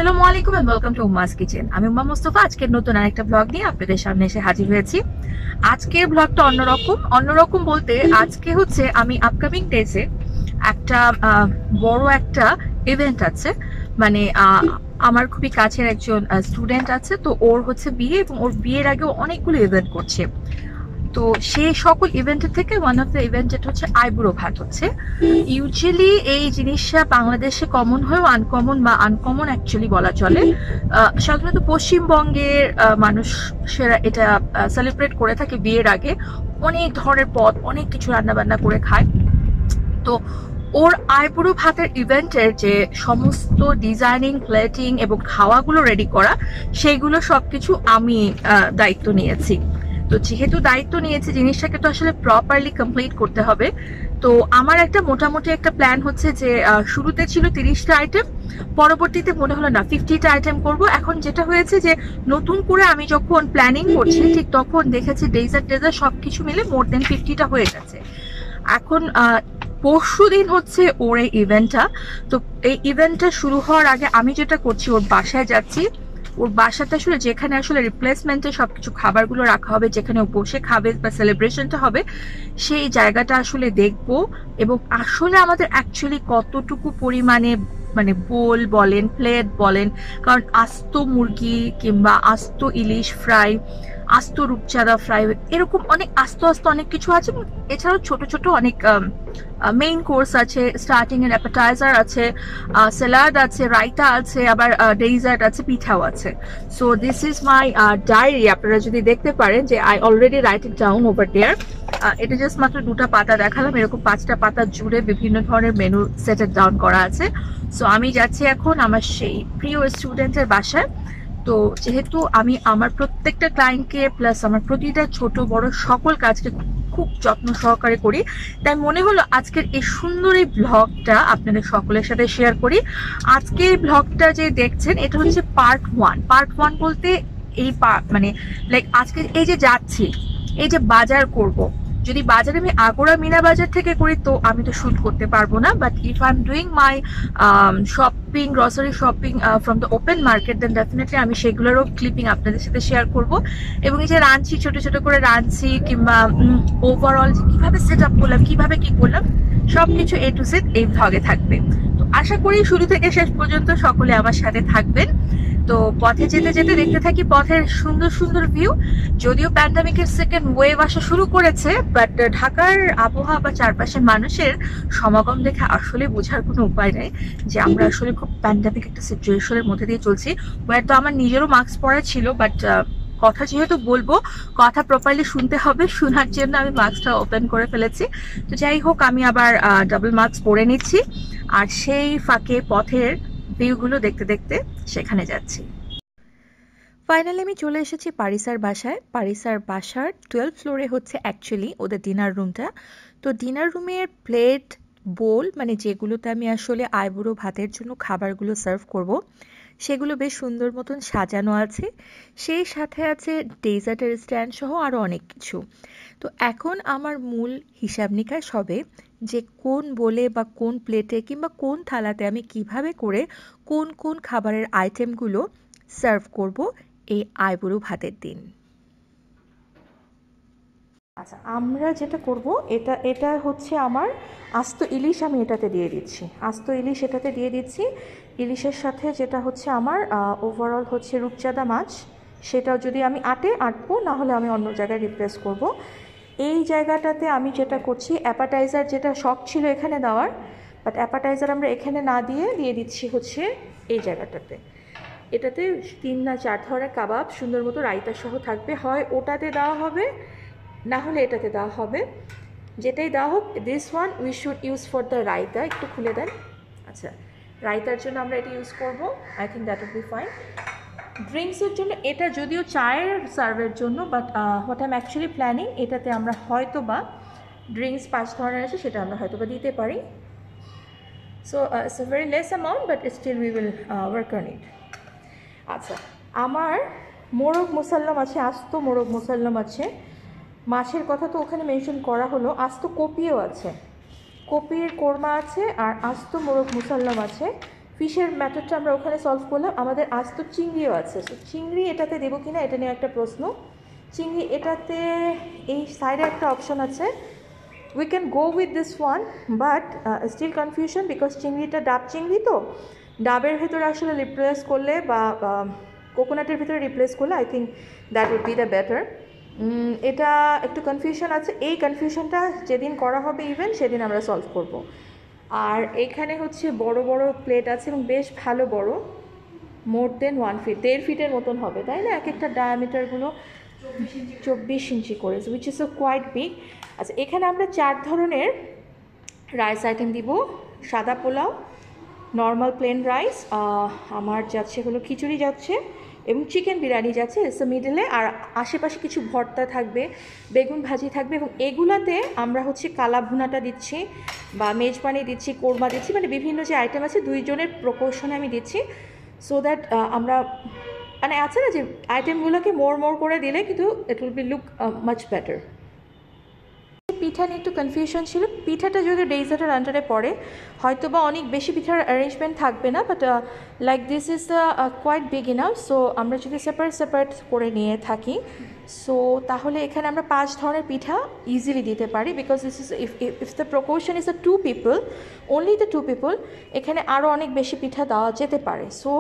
আসসালামু আলাইকুম and welcome to উম্মাস kitchen. আমি উম্মা মুস্তাফা আজকের নতুন আরেকটা ব্লগ নিয়ে আপনাদের সামনে এসে হাজির হয়েছি। আজকের ব্লগটা অন্যরকম বলতে আজকে হচ্ছে আমি আপকামিং ডেজে একটা বড় একটা ইভেন্ট আছে, মানে আমার খুবই কাছের একজন স্টুডেন্ট আছে, তো ওর হচ্ছে বিয়ে এবং ওর বিয়ের আগেও অনেকগুলো ইভেন্ট করছে। তো সেই সকল ইভেন্টের থেকে ওয়ান অফ দ্য ইভেন্ট যেটা হচ্ছে আইবুড়ো ভাত হচ্ছে। ইউজুয়ালি এই জিনিসটা বাংলাদেশে কমন হয়েও আনকমন অ্যাকচুয়ালি বলা চলে। সাধারণত পশ্চিমবঙ্গের মানুষেরা এটা সেলিব্রেট করে থাকে বিয়ের আগে, অনেক ধরনের পদ অনেক কিছু রান্না বান্না করে খায়। তো ওর আইবুড়ো ভাতের ইভেন্টের যে সমস্ত ডিজাইনিং, প্লেটিং এবং খাওয়াগুলো রেডি করা, সেইগুলো সবকিছু আমি দায়িত্ব নিয়েছি। তো যেহেতু দায়িত্ব নিয়েছি, জিনিসটাকে তো আসলে প্রপারলি কমপ্লিট করতে হবে। তো আমার একটা মোটামুটি একটা প্ল্যান হচ্ছে যে শুরুতে ছিল 30টা আইটেম, পরবর্তীতে মনে হলো না 50টা আইটেম করব। এখন যেটা হয়েছে যে নতুন করে আমি যখন প্ল্যানিং করছি ঠিক তখন দেখেছি ডেজার্ট সবকিছু মিলে মোর দেন 50টা হয়ে গেছে। এখন পরশু দিন হচ্ছে ওর এই ইভেন্টটা। তো এই ইভেন্টটা শুরু হওয়ার আগে আমি যেটা করছি, ওর বাসায় যাচ্ছি। ওর বাসাতে আসলে যেখানে আসলে রিপ্লেসমেন্টে সবকিছু খাবারগুলো রাখা হবে, যেখানে ও বসে খাবে বা সেলিব্রেশনটা হবে, সেই জায়গাটা আসলে দেখবো। এবং আসলে আমাদের অ্যাকচুয়ালি কতটুকু পরিমাণে মানে বোল বলেন, প্লেট বলেন, কারণ আস্ত মুরগি কিংবা আস্ত ইলিশ ফ্রাই, আস্ত রূপচাঁদা ফ্রাই, এরকম অনেক আস্ত অনেক কিছু আছে। এছাড়াও ছোট ছোট অনেক মেইন কোর্স আছে, স্টার্টিং এর অ্যাপেটাইজার আছে, স্যালাড আছে, রায়তা আছে, আবার ডেজার্ট আছে, পিঠাও আছে। So this is my diary. আপনারা যদি দেখতে পারেন যে I already write it down over there. এটা জাস্ট মাত্র 2টা পাতা দেখালাম, এরকম 5টা পাতা জুড়ে বিভিন্ন ধরনের মেনু সেট ডাউন করা আছে। সো আমি যাচ্ছি এখন আমার সেই প্রিয় স্টুডেন্টের বাসায়। তো যেহেতু আমি আমার প্রত্যেকটা ক্লায়েন্টকে প্লাস আমার প্রতিটা ছোট বড় সকল কাজকে খুব যত্ন সহকারে করি, তাই মনে হলো আজকের এই সুন্দর এই ব্লগটা আপনাদের সকলের সাথে শেয়ার করি। আজকে এই ব্লগটা যে দেখছেন এটা হচ্ছে পার্ট ওয়ান বলতে এই মানে লাইক আজকে এই যে যাচ্ছি, এই যে বাজার করব, যদি বাজারে আমি আগোড়া মিনা বাজার থেকে করি তো আমি তো শুট করতে পারবো না, but if I am doing my shopping, grocery shopping from the open market, then definitely আমি সেগুলোরও ক্লিপিং আপনাদের সাথে শেয়ার করব। এবং এই যে রাঁধছি, ছোট ছোট করে রাঁধছি কিংবা ওভারঅল কিভাবে সেট আপ করলাম, কিভাবে কি করলাম, সবকিছু এ টু জেড এই ভ্লগে থাকবে। তো আশা করি শুরু থেকে শেষ পর্যন্ত সকলে আমার সাথে থাকবেন। তো পথে যেতে যেতে দেখতে থাকি পথের সুন্দর সুন্দর ভিউ। যদিও প্যান্ডামিকের সেকেন্ড ওয়েভ আসা শুরু করেছে, বাট ঢাকার আবহাওয়া বা চারপাশের মানুষের সমাগম দেখে আসলে বোঝার কোনো উপায় নেই যে আমরা আসলে খুব প্যান্ডামিক একটা সিচুয়েশনের মধ্যে দিয়ে চলছি। তো আমার নিজেরও মাস্ক পরা ছিল, বাট কথা যেহেতু বলবো, কথা প্রপারলি শুনতে হবে, শোনার জন্য আমি মাস্কটা ওপেন করে ফেলেছি। তো যাই হোক, আমি আবার ডাবল মাস্ক পরে নিচ্ছি, আর সেই ফাঁকে পথের ভিউগুলো দেখতে দেখতে সেখানে যাচ্ছি। ফাইনালি আমি চলে এসেছি পারিসার বাসায়। পারিসার বাসার 12 ফ্লোরে হচ্ছে অ্যাকচুয়ালি ওদের ডিনার রুমটা। তো ডিনার রুমের প্লেট, বোল, মানে যেগুলোতে আমি আসলে আইবুড়ো ভাতের জন্য খাবারগুলো সার্ভ করব, সেগুলো বেশ সুন্দর মতন সাজানো আছে। সেই সাথে আছে ডেজার্টের স্ট্যান্ড সহ আরও অনেক কিছু। তো এখন আমার মূল হিসাব নিকাশ হবে যে কোন বোলে বা কোন প্লেটে কিংবা কোন থালাতে আমি কিভাবে করে কোন কোন খাবারের আইটেমগুলো সার্ভ করব এই আইবুড়ো ভাতের দিন। আচ্ছা, আমরা যেটা করব, এটা হচ্ছে আমার আস্ত ইলিশ, আমি এটাতে দিয়ে দিচ্ছি, আস্ত ইলিশ এটাতে দিয়ে দিচ্ছি। ইলিশের সাথে যেটা হচ্ছে আমার ওভারঅল হচ্ছে রূপচাঁদা মাছ, সেটাও যদি আমি আটবো, না হলে আমি অন্য জায়গায় রিপ্লেস করব। এই জায়গাটাতে আমি যেটা করছি, অ্যাপাটাইজার যেটা শখ ছিল এখানে দেওয়ার, বাট অ্যাপাটাইজার আমরা এখানে না দিয়ে দিচ্ছি হচ্ছে এই জায়গাটাতে। এটাতে 3 না 4 ধরনের কাবাব সুন্দর মতো রায়তা সহ থাকবে, হয় ওটাতে দেওয়া হবে না হলে এটাতে দেওয়া হবে। যেটাই দেওয়া হোক, this one we should use for the raita. একটু খুলে দেন। আচ্ছা, রায়তার জন্য আমরা এটা ইউজ করব, I think that will be fine. ড্রিঙ্কসের জন্য এটা যদিও চায়ের সার্ভের জন্য, but what I am actually planning, এটাতে আমরা হয়তো বা ড্রিঙ্কস 5 ধরনের আছে, সেটা আমরা হয়তো বা দিতে পারি। So it's a very less amount, but still we will work on it. আচ্ছা, আমার মোরগ মুসাল্লাম আছে, আস্ত মোরগ মুসাল্লাম আছে। মাছের কথা তো ওখানে মেনশন করা হলো, আস্ত কপিও আছে, কপির কোরমা আছে, আর আস্ত মোরগ মুসাল্লাম আছে। ফিশের ম্যাটারটা আমরা ওখানে সলভ করলাম। আমাদের আজ তো চিংড়িও আছে, তো চিংড়ি এটাতে দেবো কিনা এটা নিয়ে একটা প্রশ্ন। চিংড়ি এটাতে এই সাইডে একটা অপশন আছে, we can go with this one, but still confusion because চিংড়িটা ডাব চিংড়ি, তো ডাবের ভেতরে আসলে রিপ্লেস করলে বা কোকোনাটের ভিতরে রিপ্লেস করলে I think that would be the better. এটা একটু কনফিউশন আছে, এই কনফিউশনটা যেদিন করা হবে ইভেন্ট সেদিন আমরা সলভ করব। আর এখানে হচ্ছে বড় বড় প্লেট আছে এবং বেশ ভালো বড়, মোর দেন 1 ফিট, 1.5 ফিটের মতন হবে, তাই না? এক একটা ডায়ামিটারগুলো 24 ইঞ্চি করে, উইচ ইজ কোয়াইট বিগ। আচ্ছা, এখানে আমরা 4 ধরনের রাইস আইটেম দিব। সাদা পোলাও, নর্মাল প্লেন রাইস, আমার যাচ্ছে হলো খিচুড়ি যাচ্ছে এবং চিকেন বিরিয়ানি যাচ্ছে এসে মিডলে, আর আশেপাশে কিছু ভর্তা থাকবে, বেগুন ভাজি থাকবে, এবং এগুলাতে আমরা হচ্ছে কালা ভুনাটা দিচ্ছি বা মেজবানি দিচ্ছি, কোরমা দিচ্ছি, মানে বিভিন্ন যে আইটেম আছে 2 জনের প্রপোর্শনে আমি দিচ্ছি, সো দ্যাট আমরা মানে আছে না যে আইটেমগুলোকে মোর করে দিলে কিন্তু it will be look much better. পিঠা নিয়ে একটু কনফিউশন ছিল, পিঠাটা যদি ডেজার্টের আন্ডারে পড়ে হয়তো বা অনেক বেশি পিঠার অ্যারেঞ্জমেন্ট থাকবে না, but like this is quite big enough. So আমরা যদি সেপারেট করে নিয়ে থাকি, সো তাহলে এখানে আমরা 5 ধরনের পিঠা ইজিলি দিতে পারি, because this is if the proportion is the 2 people, only the 2 people, এখানে আরও অনেক বেশি পিঠা দেওয়া যেতে পারে। সো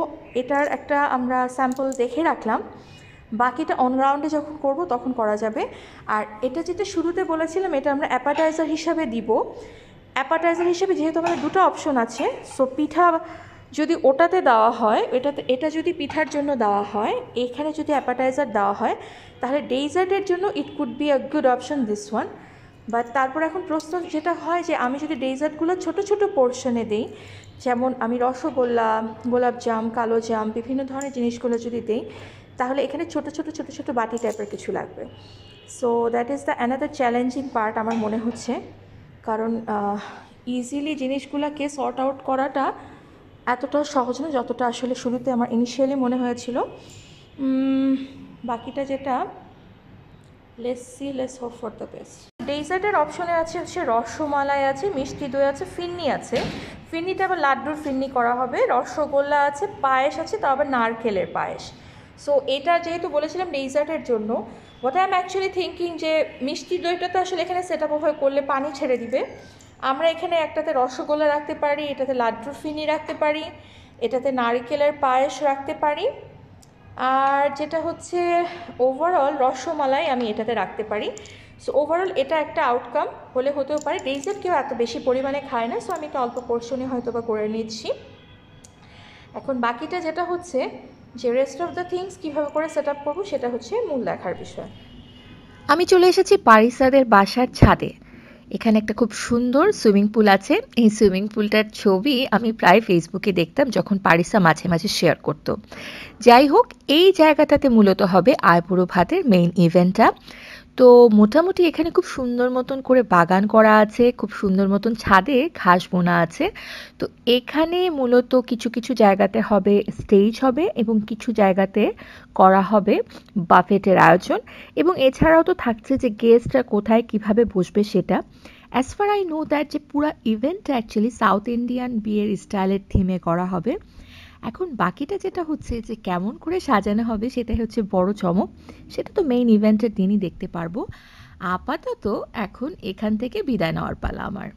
এটার একটা আমরা স্যাম্পল দেখে রাখলাম, বাকিটা অন রাউন্ডে যখন করব তখন করা যাবে। আর এটা যেটা শুরুতে বলেছিলাম, এটা আমরা অ্যাপাটাইজার হিসাবে দিব। অ্যাপাটাইজার হিসেবে যেহেতু আমাদের 2টা অপশন আছে, সো পিঠা যদি ওটাতে দেওয়া হয়, এটা যদি পিঠার জন্য দেওয়া হয়, এখানে যদি অ্যাপাটাইজার দেওয়া হয়, তাহলে ডেজার্টের জন্য it could be a good option this one. But তারপর এখন প্রশ্ন যেটা হয় যে আমি যদি ডেজার্টগুলো ছোট ছোট পোর্শনে দিই, যেমন আমি রসগোল্লা, গোলাপজাম, কালো জাম, বিভিন্ন ধরনের জিনিসগুলো যদি দিই, তাহলে এখানে ছোট ছোট বাটি টাইপের কিছু লাগবে। So that is the another challenging part আমার মনে হচ্ছে, কারণ ইজিলি জিনিসগুলোকে সর্ট আউট করাটা এতটা সহজ না যতটা আসলে শুরুতে আমার ইনিশিয়ালি মনে হয়েছিল। বাকিটা যেটা let's hope for the best. ডেজার্টের অপশনে আছে হচ্ছে রসমালাই আছে, মিষ্টি দই আছে, ফিন্নি আছে। ফিন্নিটা আবার লাড্ডুর ফিন্নি করা হবে, রসগোল্লা আছে, পায়েস আছে, তাও আবার নারকেলের পায়েস। সো এটা যেহেতু বলেছিলাম ডেজার্টের জন্য, what I am actually thinking যে মিষ্টি দইটা তো আসলে এখানে সেট আপ ওভাবে করলে পানি ছেড়ে দিবে, আমরা এখানে একটাতে রসগোল্লা রাখতে পারি, এটাতে লাড্ডুর ফিনি রাখতে পারি, এটাতে নারকেলের পায়েস রাখতে পারি, আর যেটা হচ্ছে ওভারঅল রসমালাই আমি এটাতে রাখতে পারি। সো ওভারঅল এটা একটা আউটকাম হলে হতেও পারে। ডেজার্ট কেউ এত বেশি পরিমাণে খায় না, সো আমি একটা অল্প পোর্শনে হয়তো বা করে নিচ্ছি। এখন বাকিটা যেটা হচ্ছে যে রেস্ট অফ দ্য থিংস কীভাবে করে সেট আপ করবো সেটা হচ্ছে মূল দেখার বিষয়। আমি চলে এসেছি পারিসাদের বাসার ছাদে। এখানে একটা খুব সুন্দর সুইমিং পুল আছে। এই সুইমিং পুলটার ছবি আমি প্রায় ফেসবুকে দেখতাম যখন পারিসা মাঝে মাঝে শেয়ার করত। যাই হোক, এই জায়গাটাতে মূলত হবে আইবুড়ো ভাতের মেইন ইভেন্টটা। তো মোটামুটি এখানে খুব সুন্দর মতন করে বাগান করা আছে, খুব সুন্দর মতন ছাদে ঘাস বোনা আছে। তো এখানে মূলত কিছু কিছু জায়গাতে হবে স্টেজ হবে এবং কিছু জায়গাতে করা হবে বাফেটের আয়োজন, এবং এছাড়াও তো থাকছে যে গেস্টরা কোথায় কিভাবে বসবে সেটা। As far I know that যে পুরো ইভেন্টটা অ্যাকচুয়ালি সাউথ ইন্ডিয়ান বিয়ের স্টাইলের থিমে করা হবে। এখন বাকিটা যেটা হচ্ছে যে কেমন করে সাজানো হবে সেটাই হচ্ছে বড় চমক, সেটা তো মেইন ইভেন্টের দিনই দেখতে পারবো। আপাতত এখন এখান থেকে বিদায় নেওয়ার পালা আমার।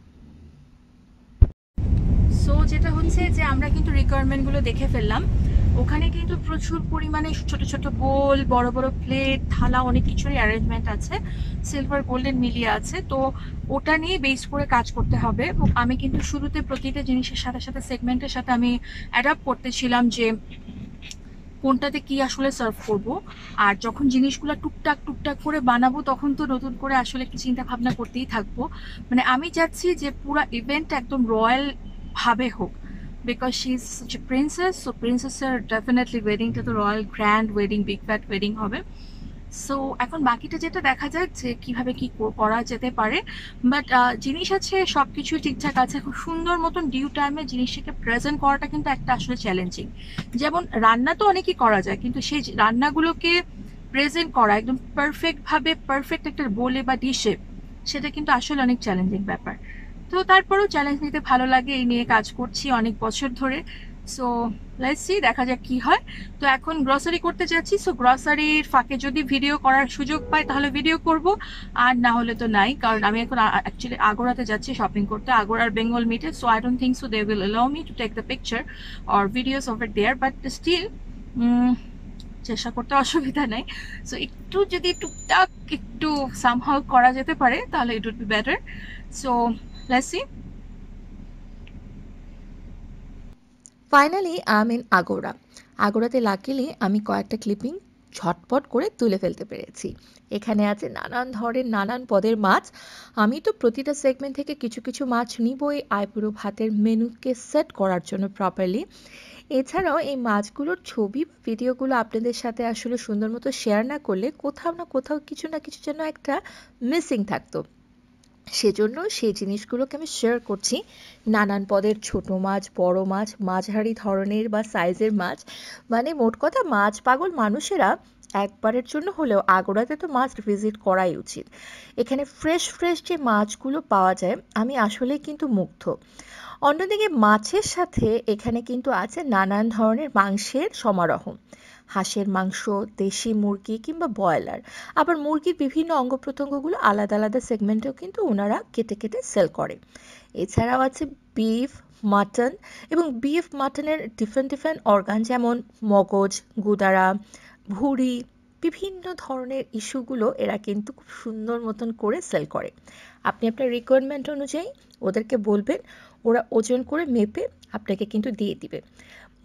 সো যেটা হচ্ছে যে আমরা কিন্তু রিকোয়ারমেন্টগুলো দেখে ফেললাম। ওখানে কিন্তু প্রচুর পরিমাণে ছোট ছোট বোল, বড় বড় প্লেট, থালা, অনেক কিছুরই অ্যারেঞ্জমেন্ট আছে, সিলভার গোল্ডেন মিলিয়ে আছে। তো ওটা নিয়ে বেস করে কাজ করতে হবে। আমি কিন্তু শুরুতে প্রতিটা জিনিসের সাথে সাথে সেগমেন্টের সাথে আমি অ্যাডাপ্ট করতেছিলাম যে কোনটাতে কি আসলে সার্ভ করব। আর যখন জিনিসগুলো টুকটাক করে বানাবো তখন তো নতুন করে আসলে একটু চিন্তা ভাবনা করতেই থাকবো। মানে আমি চাচ্ছি যে পুরো ইভেন্ট একদম রয়্যাল ভাবে হোক, because she is such a princess. So প্রিন্সেসের ডেফিনেটলি ওয়েডিংটা তো royal grand wedding, big fat wedding হবে। সো এখন বাকিটা যেটা দেখা যাক যে কিভাবে কি করা যেতে পারে। বাট জিনিস আছে, সব কিছুই ঠিকঠাক আছে। খুব সুন্দর মতন ডিউ টাইমে জিনিসটাকে প্রেজেন্ট করাটা কিন্তু একটা আসলে চ্যালেঞ্জিং। যেমন রান্না তো অনেকই করা যায়, কিন্তু সেই রান্নাগুলোকে প্রেজেন্ট করা একদম পারফেক্টভাবে, পারফেক্ট একটা বোলে বা ডিশে, সেটা কিন্তু আসলে অনেক চ্যালেঞ্জিং ব্যাপার। তো তারপরেও চ্যালেঞ্জ নিতে ভালো লাগে, এই নিয়ে কাজ করছি অনেক বছর ধরে। সো লেটস সি, দেখা যাক কি হয়। তো এখন গ্রসারি করতে যাচ্ছি। সো গ্রসারির ফাঁকে যদি ভিডিও করার সুযোগ পাই তাহলে ভিডিও করব, আর না হলে তো নাই, কারণ আমি এখন অ্যাকচুয়ালি আগরাতে যাচ্ছি শপিং করতে, আগরার বেঙ্গল মিটে। So I don't think so they will allow me to take the picture or videos over there, but still চেষ্টা করতে অসুবিধা নেই। সো একটু যদি টুকটাক একটু সামহাউ করা যেতে পারে তাহলে it would be better. So let's see. Finally I am in Agora. আগোরাতে লাকিলি আমি কয়েকটা ক্লিপিং ঝটপট করে তুলে ফেলতে পেরেছি। এখানে আছে নানান ধরনের নানান পদের মাছ। আমি তো প্রতিটা সেগমেন্ট থেকে কিছু কিছু মাছ নিবই আইবুড়ো ভাতের মেনুকে সেট করার জন্য প্রপারলি। এছাড়াও এই মাছগুলোর ছবি ভিডিওগুলো আপনাদের সাথে আসলে সুন্দর মতো শেয়ার না করলে কোথাও না কোথাও কিছু না কিছু যেন একটা মিসিং থাকতো। সেজন্য সেই জিনিসগুলোকে আমি শেয়ার করছি। নানান পদের ছোট মাছ, বড় মাছ, মাঝারি ধরনের বা সাইজের মাছ, মানে মোট কথা মাছ পাগল মানুষেরা একবারের জন্য হলেও আগোড়াতে তো মাছ ভিজিট করাই উচিত। এখানে ফ্রেশ ফ্রেশ যে মাছগুলো পাওয়া যায় আমি আসলেই কিন্তু মুগ্ধ। অন্যদিকে মাছের সাথে এখানে কিন্তু আছে নানান ধরনের মাংসের সমারোহ। হাঁসের মাংস, দেশি মুরগি কিংবা ব্রয়লার, আবার মুরগির বিভিন্ন অঙ্গ প্রত্যঙ্গগুলো আলাদা আলাদা সেগমেন্টেও কিন্তু ওনারা কেটে কেটে সেল করে। এছাড়াও আছে বিফ, মাটন, এবং বিফ মাটনের ডিফারেন্ট ডিফারেন্ট অর্গান যেমন মগজ, গুদারা, ভুঁড়ি, বিভিন্ন ধরনের ইস্যুগুলো এরা কিন্তু খুব সুন্দর মতন করে সেল করে। আপনি আপনার রিকোয়ারমেন্ট অনুযায়ী ওদেরকে বলবেন, ওরা ওজন করে মেপে আপনাকে কিন্তু দিয়ে দিবে।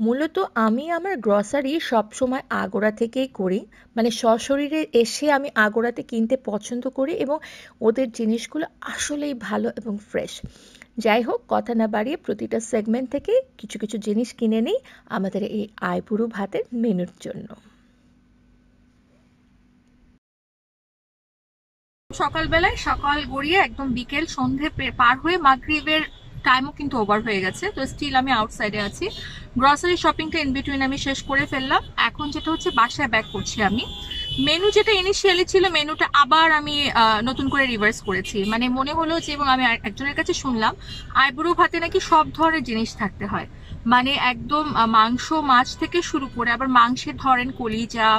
মূলত আমি আমার গ্রসারি সবসময় আগোড়া থেকেই করি, মানে সশরীরে এসে আমি আগোড়াতে কিনতে পছন্দ করি এবং ওদের জিনিসগুলো আসলেই ভালো এবং ফ্রেশ। যাই হোক, কথা না বাড়িয়ে প্রতিটা সেগমেন্ট থেকে কিছু কিছু জিনিস কিনে নিই আমাদের এই আইবুড়ো ভাতের মেনুর জন্য। সকালবেলায় সকাল গড়িয়ে একদম বিকেল সন্ধে পার হয়ে মাগরিবের টাইমও কিন্তু ওভার হয়ে গেছে। তো স্টিল আমি আউটসাইডে আছি। গ্রসারি শপিংটা ইন বিটুইন আমি শেষ করে ফেললাম। এখন যেটা হচ্ছে বাসায় ব্যাক করছি আমি। মেনু যেটা ইনিশিয়ালি ছিল মেনুটা আবার আমি নতুন করে রিভার্স করেছি। মানে মনে হলো যে, এবং আমি একজনের কাছে শুনলাম আইবুড়ো ভাতে নাকি সব ধরনের জিনিস থাকতে হয়, মানে একদম মাংস মাছ থেকে শুরু করে আবার মাংসের ধরেন কলিজা,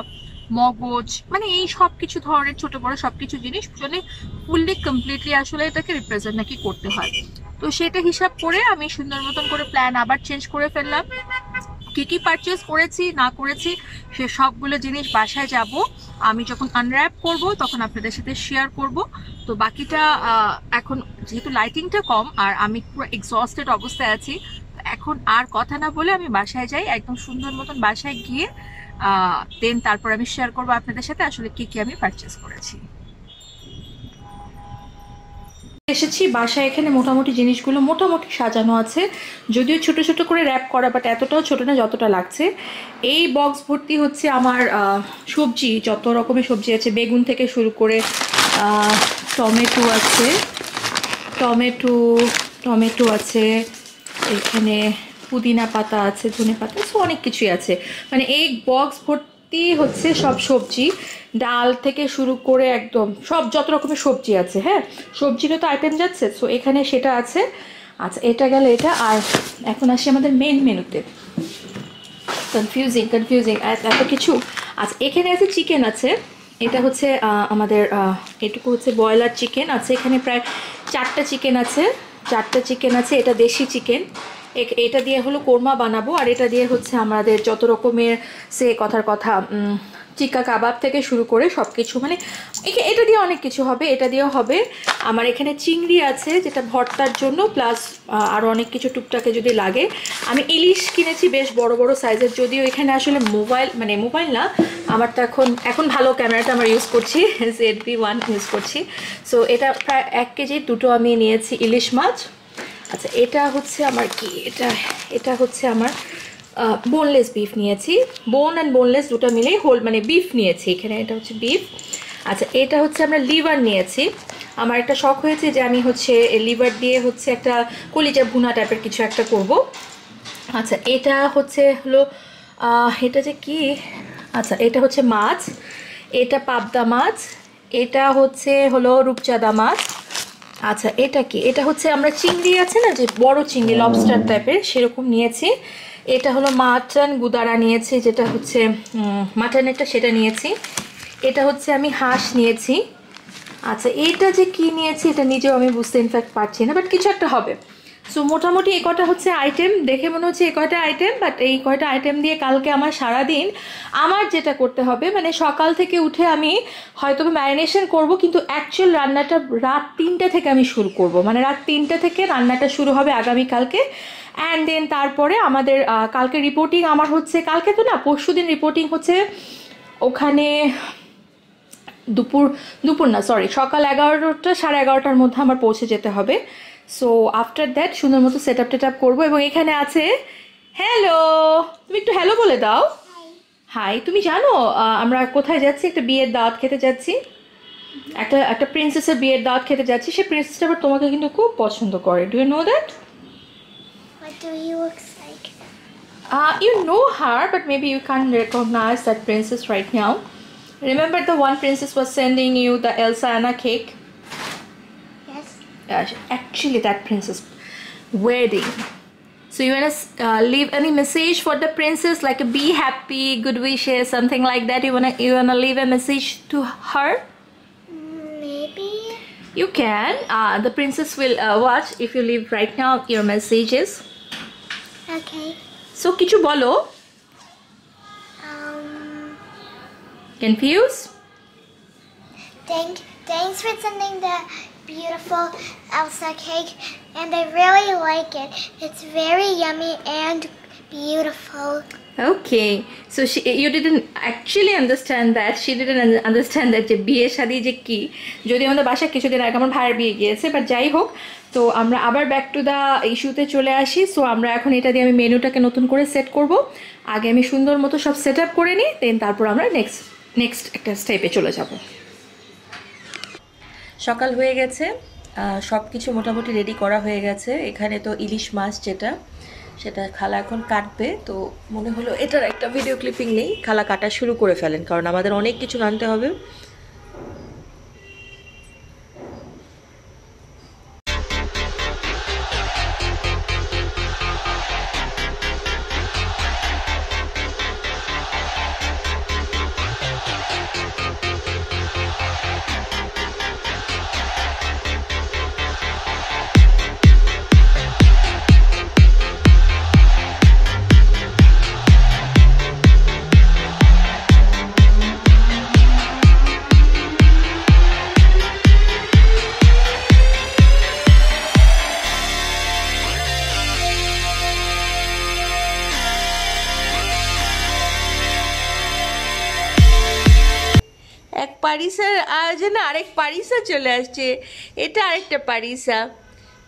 মগজ, মানে এই সব কিছু ধরনের ছোট বড় সবকিছু জিনিস মানে ফুললি কমপ্লিটলি আসলে এটাকে রিপ্রেজেন্ট নাকি করতে হয়। তো সেটা হিসাব করে আমি সুন্দর মতন করে প্ল্যান আবার চেঞ্জ করে ফেললাম। কি কি পারচেস করেছি না করেছি সে সবগুলো জিনিস বাসায় যাব আমি যখন আনর্যাপ করব তখন আপনাদের সাথে শেয়ার করব। তো বাকিটা এখন যেহেতু লাইটিংটা কম আর আমি পুরো এক্সস্টেড অবস্থায় আছি, এখন আর কথা না বলে আমি বাসায় যাই। একদম সুন্দর মতন বাসায় গিয়ে দেন তারপর আমি শেয়ার করবো আপনাদের সাথে আসলে কি কি আমি পারচেস করেছি। এসেছি বাসায়, এখানে মোটামুটি জিনিসগুলো মোটামুটি সাজানো আছে, যদিও ছোট ছোট করে র্যাপ করা, বাট এতটাও ছোট না যতটা লাগছে। এই বক্স ভর্তি হচ্ছে আমার সবজি, যত রকমের সবজি আছে, বেগুন থেকে শুরু করে টমেটো আছে, টমেটো আছে, এখানে পুদিনা পাতা আছে, ধনে পাতা, সো অনেক কিছুই আছে। মানে এই বক্স ভর্তি হচ্ছে সব সবজি, ডাল থেকে শুরু করে একদম সব যত রকমের সবজি আছে। হ্যাঁ, সবজিরও তো আইটেম যাচ্ছে, সো এখানে সেটা আছে। আচ্ছা, এটা গেল এটা। আর এখন আসি আমাদের মেন মেনুতে। কনফিউজিং এত কিছু। আচ্ছা, এখানে আছে চিকেন আছে, এটা হচ্ছে আমাদের এটুকু হচ্ছে ব্রয়লার চিকেন আছে। এখানে প্রায় 4টা চিকেন আছে। এটা দেশি চিকেন, এটা দিয়ে হলো কোরমা বানাবো। আর এটা দিয়ে হচ্ছে আমাদের যত রকমের সে কথার কথা চিকা কাবাব থেকে শুরু করে সব কিছু, মানে এটা দিয়ে অনেক কিছু হবে। এটা দিয়েও হবে। আমার এখানে চিংড়ি আছে যেটা ভর্তার জন্য, প্লাস আরও অনেক কিছু টুকটাকে যদি লাগে। আমি ইলিশ কিনেছি বেশ বড় বড় সাইজের, যদিও এখানে আসলে মোবাইল না, আমার তো এখন ভালো ক্যামেরাটা আমরা ইউজ করছি, ZV-1 ইউজ করছি। সো এটা প্রায় 1 কেজি, দুটো আমি নিয়েছি ইলিশ মাছ। আচ্ছা, এটা হচ্ছে আমার কি, এটা হচ্ছে আমার বোনলেস বিফ নিয়েছি, বোন অ্যান্ড বোনলেস দুটো মিলেই হোল, মানে বিফ নিয়েছি এখানে, এটা হচ্ছে বিফ। আচ্ছা, এটা হচ্ছে আমরা লিভার নিয়েছি। আমার একটা শখ হয়েছে যে আমি হচ্ছে লিভার দিয়ে হচ্ছে একটা কলিজা ভুনা টাইপের কিছু একটা করব। আচ্ছা, এটা হচ্ছে হলো এটা যে কি, আচ্ছা এটা হচ্ছে মাছ, এটা পাবদা মাছ, এটা হচ্ছে হলো রূপচাঁদা মাছ। আচ্ছা, এটা কি, এটা হচ্ছে আমরা চিংড়ি আছে না যে বড় চিংড়ি লবস্টার টাইপের, সেরকম নিয়েছি। এটা হলো মাটন গুদারা নিয়েছি, যেটা হচ্ছে মাটনেরটা, সেটা নিয়েছি। এটা হচ্ছে আমি হাঁস নিয়েছি। আচ্ছা, এটা যে কি নিয়েছি এটা নিজেও আমি বুঝতে ইনফ্যাক্ট পারছি না, বাট কিছু একটা হবে। সো মোটামুটি এই কয়টা হচ্ছে আইটেম, দেখে মনে হচ্ছে এই কয়টা আইটেম, বাট এই কয়টা আইটেম দিয়ে কালকে আমার সারাদিন আমার যেটা করতে হবে, মানে সকাল থেকে উঠে আমি হয়তো ম্যারিনেশন করব, কিন্তু অ্যাকচুয়াল রান্নাটা রাত 3টা থেকে আমি শুরু করব, মানে রাত 3টা থেকে রান্নাটা শুরু হবে আগামীকালকে। অ্যান্ড দেন তারপরে আমাদের কালকে রিপোর্টিং আমার হচ্ছে, কালকে তো না পরশুদিন রিপোর্টিং হচ্ছে ওখানে দুপুর না, সরি, সকাল 11টা 11:30টার মধ্যে আমার পৌঁছে যেতে হবে। সো আফটার দ্যাট সুন্দর মতো সেট আপ করবো। এবং এখানে আছে, হ্যালো, তুমি একটু হ্যালো বলে দাও। হাই। তুমি জানো আমরা কোথায় যাচ্ছি? একটা বিয়ের দাওয়াত খেতে যাচ্ছি, একটা প্রিন্সেসের বিয়ের দাওয়াত খেতে যাচ্ছি। সে প্রিন্সেসটা আবার তোমাকে কিন্তু খুব পছন্দ করে। Do you know that? What do he looks like? You know her, but maybe you can't recognize that princess right now. Remember the one princess was sending you the Elsa Anna cake? Yes. Actually that princess wedding. So you wanna leave any message for the princess, like a be happy, good wishes, something like that? You wanna leave a message to her? Maybe. You can. The princess will watch if you leave right now your messages. Okay. So kichu bolo. Confused? Thanks for sending the beautiful Elsa cake, and I really like it. It's very yummy and beautiful. Okay, so you didn't actually understand that. She didn't understand that যে বিয়ে শাদী যে কি, যদি আমাদের বাসায় কিছুদিন আগে আমার ভাইয়ের বিয়ে গিয়েছে, বাট যাই হোক। তো আমরা আবার ব্যাক টু দ্য ইস্যুতে চলে আসি। সো আমরা এখন এটা দিয়ে আমি মেনুটাকে নতুন করে সেট করব। আগে আমি সুন্দর মতো সব সেট আপ করে নিই, দেন তারপর আমরা নেক্সট একটা স্টেপে চলে যাব। সকাল হয়ে গেছে, সব কিছু মোটামুটি রেডি করা হয়ে গেছে। এখানে তো ইলিশ মাছ যেটা, সেটা খালা এখন কাটবে। তো মনে হলো এটার একটা ভিডিও ক্লিপিং নেই, খালা কাটা শুরু করে ফেলেন, কারণ আমাদের অনেক কিছু আনতে হবে। এক পারিসার আয়োজনে আরেক পারিসা চলে আসছে। এটা আরেকটা পারিসা।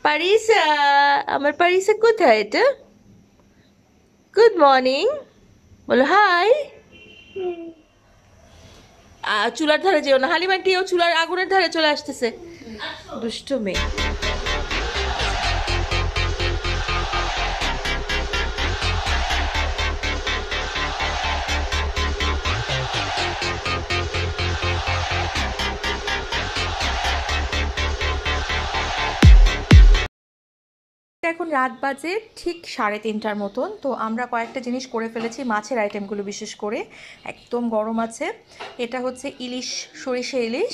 পারিসা, আমার পারিসা কোথায়? এটা গুড মর্নিং বলো, হাই। চুলার ধারে যেও না, হালিমাটিও চুলার আগুনের ধারে চলে আসতেছে, দুষ্ট মেয়ে। এখন রাত বাজে ঠিক 3:30টার মতন। তো আমরা কয়েকটা জিনিস করে ফেলেছি, মাছের আইটেমগুলো বিশেষ করে একদম গরম আছে। এটা হচ্ছে ইলিশ, সরিষা ইলিশ।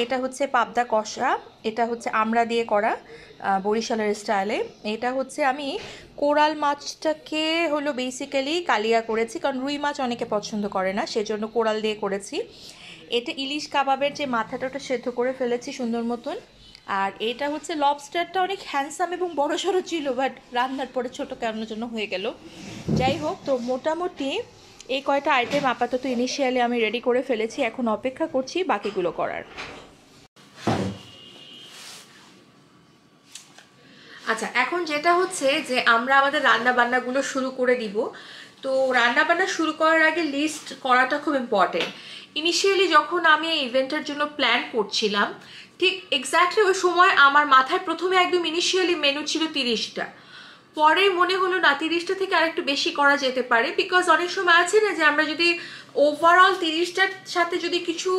এটা হচ্ছে পাবদা কষা। এটা হচ্ছে আমড়া দিয়ে করা বরিশালের স্টাইলে। এটা হচ্ছে আমি কোরাল মাছটাকে হলো বেসিক্যালি কালিয়া করেছি, কারণ রুই মাছ অনেকে পছন্দ করে না, সেজন্য কোরাল দিয়ে করেছি। এটা ইলিশ কাবাবের যে মাথাটা, ওটা সেদ্ধ করে ফেলেছি সুন্দর মতন। আর এটা হচ্ছে লবস্টারটা অনেক হ্যান্ডসাম এবং বড় সড়ো ছিল, বাট রান্নার পরে ছোটো কেমন জন্য হয়ে গেল। যাই হোক, তো মোটামুটি এই কয়টা আইটেম আপাতত ইনিশিয়ালি আমি রেডি করে ফেলেছি, এখন অপেক্ষা করছি বাকিগুলো করার। আচ্ছা, এখন যেটা হচ্ছে যে আমরা আমাদের রান্না বান্নাগুলো শুরু করে দিব। তো রান্না বান্না শুরু করার আগে লিস্ট করাটা খুব ইম্পর্টেন্ট। ইনিশিয়ালি যখন আমি এই ইভেন্টের জন্য প্ল্যান করছিলাম, ঠিক এক্স্যাক্টলি ওই সময় আমার মাথায় প্রথমে একদম ইনিশিয়ালি মেনু ছিল 30টা। পরে মনে হলো না, 30টা থেকে আরেকটু বেশি করা যেতে পারে, বিকজ অনেক সময় আছে না যে আমরা যদি ওভারঅল 30টার সাথে যদি কিছু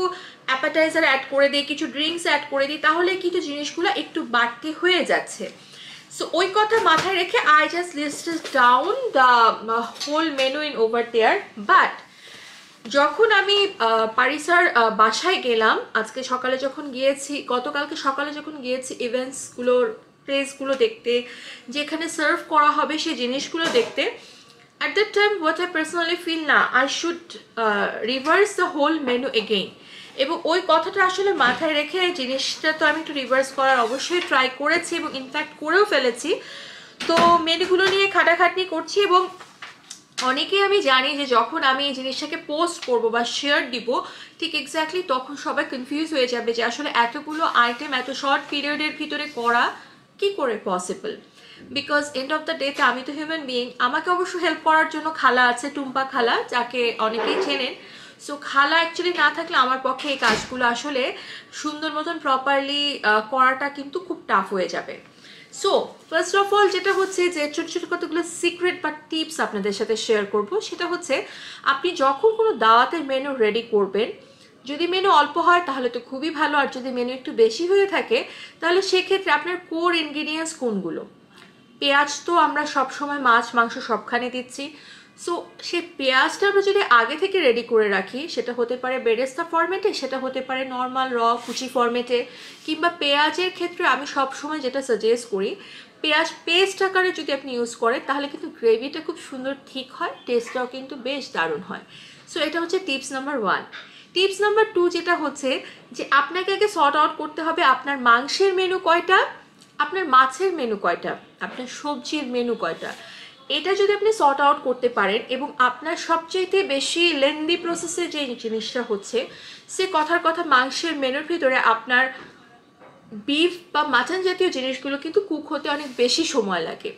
অ্যাপাটাইজার অ্যাড করে দিই, কিছু ড্রিঙ্কস অ্যাড করে দিই, তাহলে কিন্তু জিনিসগুলো একটু বাড়তি হয়ে যাচ্ছে। সো ওই কথা মাথায় রেখে I just listed down the whole menu in over there. But যখন আমি পারিসার বাসায় গেলাম আজকে সকালে যখন গিয়েছি, গতকালকে সকালে যখন গিয়েছি ইভেন্টসগুলোর প্লেসগুলো দেখতে, যেখানে সার্ভ করা হবে সেই জিনিসগুলো দেখতে, at that time what I personally feel না I should reverse the whole menu again। এবং ওই কথাটা আসলে মাথায় রেখে জিনিসটা তো আমি একটু রিভার্স করার অবশ্যই ট্রাই করেছি এবং ইনফ্যাক্ট করেও ফেলেছি। তো মেনুগুলো নিয়ে খাটাখাটনি করছি এবং অনেকেই আমি জানি যে যখন আমি এই জিনিসটাকে পোস্ট করব বা শেয়ার দিব ঠিক এক্স্যাক্টলি তখন সবাই কনফিউজ হয়ে যাবে যে আসলে এতগুলো আইটেম এত শর্ট পিরিয়ডের ভিতরে করা কি করে possible. Because end of the ডেতে আমি তো হিউম্যান বিইং, আমাকে অবশ্য হেল্প করার জন্য খালা আছে, টুম্পা খালা, যাকে অনেকেই চেনেন। সো খালা অ্যাকচুয়ালি না থাকলে আমার পক্ষে এই কাজগুলো আসলে সুন্দর মতন প্রপারলি করাটা কিন্তু খুব টাফ হয়ে যাবে। সো ফার্স্ট অফ অল যেটা হচ্ছে যে ছোট ছোট কতগুলো সিক্রেট বা টিপস আপনাদের সাথে শেয়ার করব, সেটা হচ্ছে আপনি যখন কোনো দাওয়াতের মেনু রেডি করবেন, যদি মেনু অল্প হয় তাহলে তো খুবই ভালো, আর যদি মেনু একটু বেশি হয়ে থাকে তাহলে সেক্ষেত্রে আপনার কোর ইনগ্রিডিয়েন্টস কোনগুলো। পেঁয়াজ তো আমরা সবসময় মাছ মাংস সবখানে দিচ্ছি, সো সেই পেঁয়াজটা আমরা যদি আগে থেকে রেডি করে রাখি, সেটা হতে পারে বেরেস্তা ফরম্যাটে, সেটা হতে পারে নর্মাল র কুচি ফরম্যাটে, কিংবা পেঁয়াজের ক্ষেত্রে আমি সবসময় যেটা সাজেস্ট করি পেঁয়াজ পেস্ট আকারে যদি আপনি ইউজ করেন তাহলে কিন্তু গ্রেভিটা খুব সুন্দর ঠিক হয়, টেস্টটাও কিন্তু বেশ দারুণ হয়। সো এটা হচ্ছে টিপস নাম্বার 1। টিপস নাম্বার 2 যেটা হচ্ছে যে আপনাকে আগে সর্ট আউট করতে হবে আপনার মাংসের মেনু কয়টা, আপনার মাছের মেনু কয়টা, আপনার সবজির মেনু কয়টা। এটা যদি আপনি সর্ট আউট করতে পারেন এবং আপনার সবচাইতে বেশি লেন্দি প্রসেসে যে জিনিসটা হচ্ছে সে কথার কথা মাংসের মেনুর ভিতরে আপনার বিফ বা মাটন জাতীয় জিনিসগুলো কিন্তু কুক হতে অনেক বেশি সময় লাগে।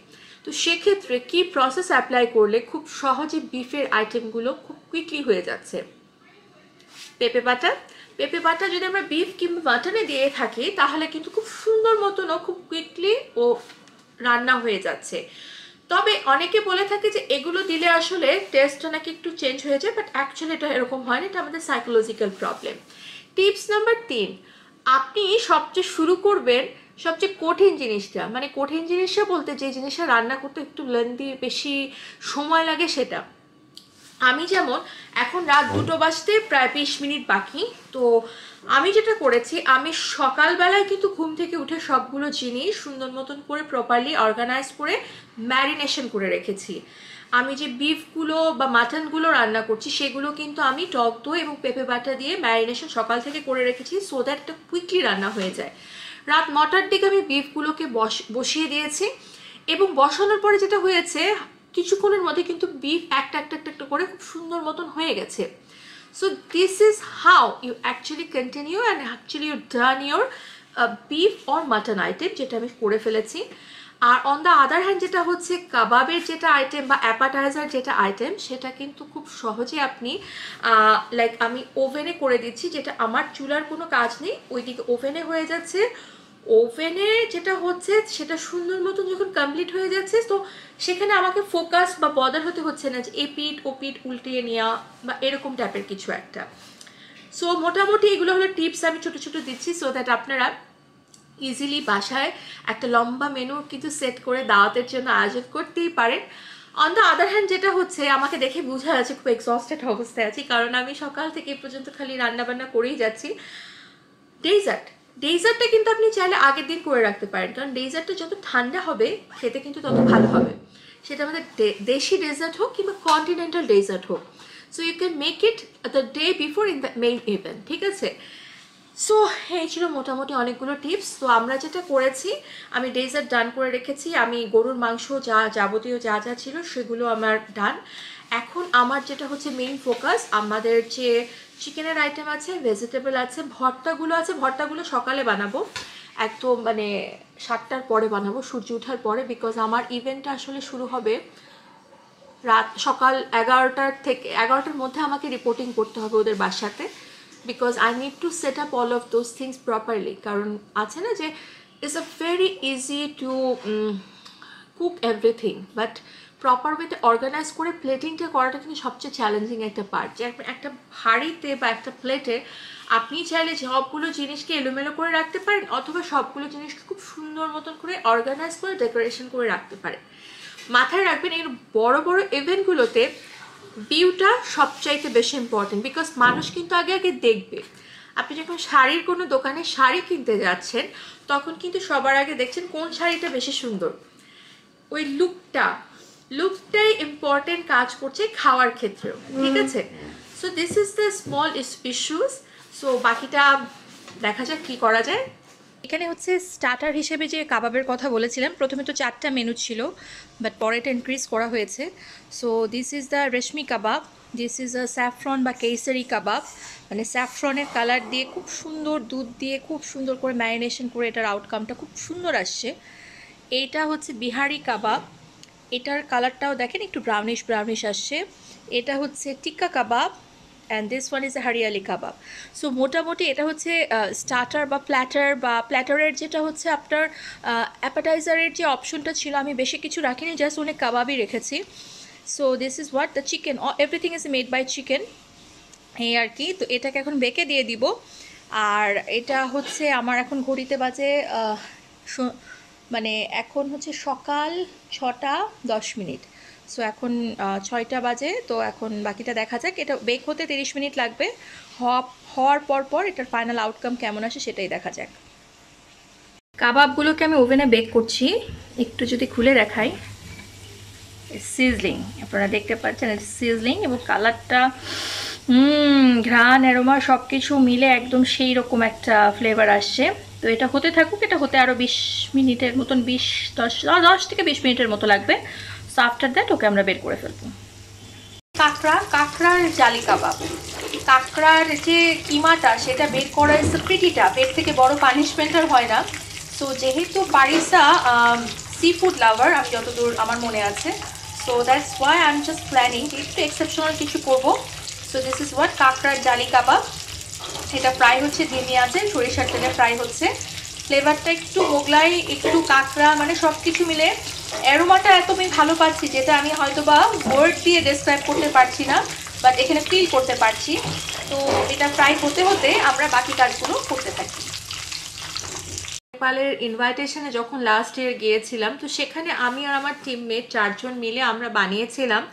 তো সেক্ষেত্রে কি প্রসেস অ্যাপ্লাই করলে খুব সহজে বিফের আইটেমগুলো খুব কুইকলি হয়ে যাচ্ছে। পেঁপে বাটা যদি আমরা বিফ কিংবা মাটনে দিয়ে থাকি তাহলে কিন্তু খুব সুন্দর মতন ও খুব কুইকলি ও রান্না হয়ে যাচ্ছে। তবে অনেকে বলে থাকে যে এগুলো দিলে আসলে টেস্টটা নাকি একটু চেঞ্জ হয়ে যায়, বাট অ্যাকচুয়ালি এটা এরকম হয় না, এটা আমাদের সাইকোলজিক্যাল প্রবলেম। টিপস নাম্বার 3, আপনি সবচেয়ে শুরু করবেন সবচেয়ে কঠিন জিনিসটা, মানে কঠিন জিনিসটা বলতে যে জিনিসটা রান্না করতে একটু লেন্দি বেশি সময় লাগে সেটা। আমি যেমন এখন রাত 2টো বাজতে প্রায় 20 মিনিট বাকি, তো আমি যেটা করেছি আমি সকালবেলায় কিন্তু ঘুম থেকে উঠে সবগুলো জিনিস সুন্দর মতন করে প্রপারলি অর্গানাইজ করে ম্যারিনেশন করে রেখেছি। আমি যে বিফগুলো বা মাটনগুলো রান্না করছি সেগুলো কিন্তু আমি টক দই এবং পেঁপে বাটা দিয়ে ম্যারিনেশন সকাল থেকে করে রেখেছি, সো দ্যাট এটা কুইকলি রান্না হয়ে যায়। রাত 9টার দিকে আমি বিফগুলোকে বসিয়ে দিয়েছি এবং বসানোর পরে যেটা হয়েছে কিছুক্ষণের মধ্যে কিন্তু বিফ একটা করে খুব সুন্দর মতন হয়ে গেছে। So this is how you actually continue and actually you done your beef or mutton item, যেটা আমি করে ফেলেছি। আর অন দ্য আদার হ্যান্ড যেটা হচ্ছে কাবাবের যেটা আইটেম বা অ্যাপাটাইজার যেটা আইটেম সেটা কিন্তু খুব সহজে আপনি লাইক আমি ওভেনে করে দিচ্ছি, যেটা আমার চুলার কোনো কাজ নেই, ওইদিকে ওভেনে হয়ে যাচ্ছে। ওভেনে যেটা হচ্ছে সেটা সুন্দর মতন যখন কমপ্লিট হয়ে যাচ্ছে তো সেখানে আমাকে ফোকাস বা বদার হতে হচ্ছে না যে এপিট ওপিট উল্টিয়ে নেওয়া বা এরকম টাইপের কিছু একটা। সো মোটামুটি এগুলো হলো টিপস আমি ছোট ছোট দিচ্ছি, সো দ্যাট আপনারা ইজিলি বাসায় একটা লম্বা মেনু কিন্তু সেট করে দাওয়াতের জন্য আয়োজন করতেই পারেন। অন দ্য আদার হ্যান্ড যেটা হচ্ছে আমাকে দেখে বোঝা যাচ্ছে খুব এক্সস্টেড অবস্থায় আছি, কারণ আমি সকাল থেকে এ পর্যন্ত খালি রান্না বান্না করেই যাচ্ছি। ডেজার্টটা কিন্তু আপনি চাইলে আগের দিন করে রাখতে পারেন, কারণ ডেজার্টটা যত ঠান্ডা হবে খেতে কিন্তু তত ভালো হবে, সেটা আমাদের দেশি ডেজার্ট হোক কিংবা কন্টিনেন্টাল ডেজার্ট হোক। So you can make it the day before in the main event, ঠিক আছে। সো এই ছিল মোটামুটি অনেকগুলো টিপস। তো আমরা যেটা করেছি আমি ডেজার্ট ডান করে রেখেছি, আমি গরুর মাংস যা যাবতীয় যা যা ছিল সেগুলো আমার ডান। এখন আমার যেটা হচ্ছে মেইন ফোকাস আমাদের যে চিকেনের আইটেম আছে, ভেজিটেবল আছে, ভর্তাগুলো আছে, ভর্তাগুলো সকালে বানাবো, একদম মানে 7টার পরে বানাবো, সূর্য ওঠার পরে, বিকজ আমার ইভেন্টটা আসলে শুরু হবে সকাল 11টার মধ্যে আমাকে রিপোর্টিং করতে হবে ওদের বাসাতে, because I need to set up all of those things properly. কারণ আছে না যে it's a very easy to cook everything, but proper ওয়েতে অর্গানাইজ করে প্লেটিংটা করাটা কিন্তু সবচেয়ে চ্যালেঞ্জিং একটা পার্ট, যে একটা হাঁড়িতে বা একটা প্লেটে আপনি চাইলে সবগুলো জিনিসকে এলোমেলো করে রাখতে পারেন, অথবা সবগুলো জিনিসকে খুব সুন্দর মতন করে অর্গানাইজ করে ডেকোরেশন করে রাখতে পারেন। মাথায় রাখবেন এই বড় বড় ইভেন্টগুলোতে ভিউটা সবচাইতে বেশি ইম্পর্টেন্ট, বিকজ মানুষ কিন্তু আগে আগে দেখবে। আপনি যখন শাড়ির কোনো দোকানে শাড়ি কিনতে যাচ্ছেন তখন কিন্তু সবার আগে দেখছেন কোন শাড়িটা বেশি সুন্দর, ওই লুকটাই ইম্পর্টেন্ট কাজ করছে খাওয়ার ক্ষেত্রেও, ঠিক আছে? So this is the small issues. So বাকিটা দেখা যাক কি করা যায়। এখানে হচ্ছে স্টার্টার হিসেবে যে কাবাবের কথা বলেছিলাম, প্রথমে তো 4টা মেনু ছিল, বাট পরে এটা ইনক্রিজ করা হয়েছে। So this is the reshmi kebab, this is a saffron বা কেসারি কাবাব, মানে স্যাফরনের কালার দিয়ে খুব সুন্দর দুধ দিয়ে খুব সুন্দর করে ম্যারিনেশন করে এটার আউটকামটা খুব সুন্দর আসছে। এইটা হচ্ছে বিহারি কাবাব, এটার কালারটাও দেখেন একটু ব্রাউনিশ আসছে। এটা হচ্ছে tikka kebab, and this one is a hariyali kebab. So মোটামুটি এটা হচ্ছে স্টার্টার বা প্ল্যাটারের যেটা হচ্ছে আপনার অ্যাপাটাইজারের যে অপশনটা ছিল, আমি বেশি কিছু রাখিনি, জাস্ট অনেক কাবাবই রেখেছি। So this is what the chicken, everything is made by chicken, এই আর কি। তো এটাকে এখন বেঁকে দিয়ে দিব। আর এটা হচ্ছে আমার এখন ঘড়িতে বাজে মানে এখন হচ্ছে সকাল 6:10। সো এখন 6টা বাজে, তো এখন বাকিটা দেখা যাক। এটা বেক হতে 30 মিনিট লাগবে। হওয়ার পর এটার ফাইনাল আউটকাম কেমন আসে সেটাই দেখা যাক। কাবাবগুলোকে আমি ওভেনে বেক করছি, একটু যদি খুলে দেখাই, সিজলিং, আপনারা দেখতে পাচ্ছেন সিজলিং, এবং কালারটা ঘ্রাণ অ্যারোমা সব কিছু মিলে একদম সেই রকম একটা ফ্লেভার আসছে। তো এটা হতে থাকুক, এটা হতে আরও 20 মিনিটের মতন, 10 থেকে 20 মিনিটের মতো লাগবে। সো আফটার দ্যাট ওকে আমরা বের করে ফেলবো। কাঁকড়ার জালি কাবাব, কাঁকড়ার যে কিমাটা সেটা বের করা ইজ দ্য প্রিটিটা, এর থেকে বড় পানিশমেন্ট আর হয় না। সো যেহেতু পারিসা সি ফুড লাভার, আমি যতদূর আমার মনে আছে, so that's why I am just planning একটু এক্সেপশনাল কিছু করবো। সো দিস ইজ হোয়াট কাঁকড়ার জালি কাবাব। এটা ফ্রাই হচ্ছে ধিমি আছে, সরিষার তেলে ফ্রাই হচ্ছে। ফ্লেভারটা একটু মোগলাই, একটু কাঁকড়া, মানে সব কিছু মিলে অ্যারোমাটা এত আমি ভালো পাচ্ছি, যেটা আমি হয়তো বা ওয়ার্ড দিয়ে ডেসক্রাইব করতে পারছি না, বাট এখানে ফিল করতে পারছি। তো এটা ফ্রাই হতে হতে আমরা বাকি কাজগুলো করতে থাকি। নেপালের ইনভাইটেশনে যখন লাস্ট ইয়ার গিয়েছিলাম, তো সেখানে আমি আর আমার টিমমেট 4 জন মিলে আমরা বানিয়েছিলাম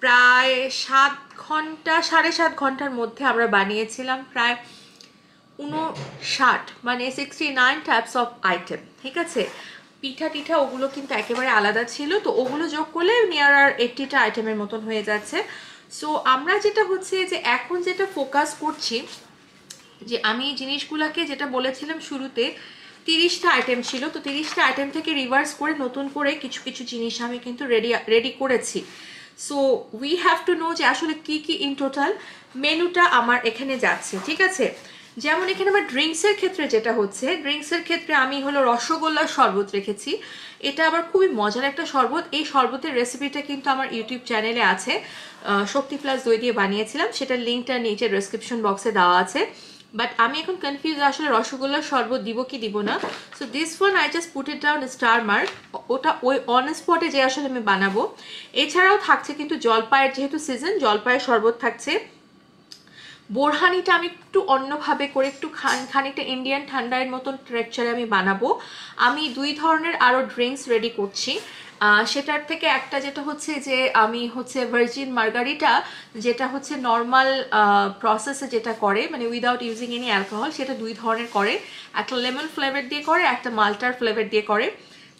প্রায় 7 ঘন্টার মধ্যে আমরা বানিয়েছিলাম প্রায় 59, মানে 69 টাইপস অফ আইটেম, ঠিক আছে? পিঠা ওগুলো কিন্তু একেবারে আলাদা ছিল, তো ওগুলো যোগ করলে নিয়ার আর 80টা আইটেমের মতন হয়ে যাচ্ছে। সো আমরা যেটা হচ্ছে যে এখন যেটা ফোকাস করছি, যে আমি জিনিসগুলোকে যেটা বলেছিলাম শুরুতে 30টা আইটেম ছিল, তো 30টা আইটেম থেকে রিভার্স করে নতুন করে কিছু জিনিস আমি কিন্তু রেডি করেছি। So we have to know যে আসলে কি ইন টোটাল মেনুটা আমার এখানে যাচ্ছে, ঠিক আছে? যেমন এখানে আমার ড্রিঙ্কসের ক্ষেত্রে যেটা হচ্ছে, ড্রিঙ্কসের ক্ষেত্রে আমি হলো রসগোল্লার শরবত রেখেছি। এটা আবার খুবই মজার একটা শরবত। এই শরবতের রেসিপিটা কিন্তু আমার ইউটিউব চ্যানেলে আছে, শক্তি প্লাস দই দিয়ে বানিয়েছিলাম, সেটার লিঙ্কটা নিচে ডেসক্রিপশন বক্সে দেওয়া আছে। বাট আমি এখন কনফিউজ আসলে রসগোল্লার শরবত দিব কি দিব না। So this one I just put it down star mark, ওটা ওই অন স্পটে যে আসলে আমি বানাবো। এছাড়াও থাকছে কিন্তু জলপাইয়ের, যেহেতু সিজন, জলপাইয়ের শরবত থাকছে। বোরহানিটা আমি একটু অন্যভাবে করে একটু খানিকটা ইন্ডিয়ান ঠান্ডার মতন টেক্সচারে আমি বানাবো। আমি 2 ধরনের আরও ড্রিঙ্কস রেডি করছি। সেটার থেকে একটা যেটা হচ্ছে যে আমি হচ্ছে ভার্জিন মার্গারিটা, যেটা হচ্ছে নর্মাল প্রসেসে যেটা করে, মানে উইদাউট ইউজিং এনি অ্যালকোহল, সেটা 2 ধরনের করে, একটা লেমন ফ্লেভার দিয়ে করে, একটা মাল্টার ফ্লেভার দিয়ে করে।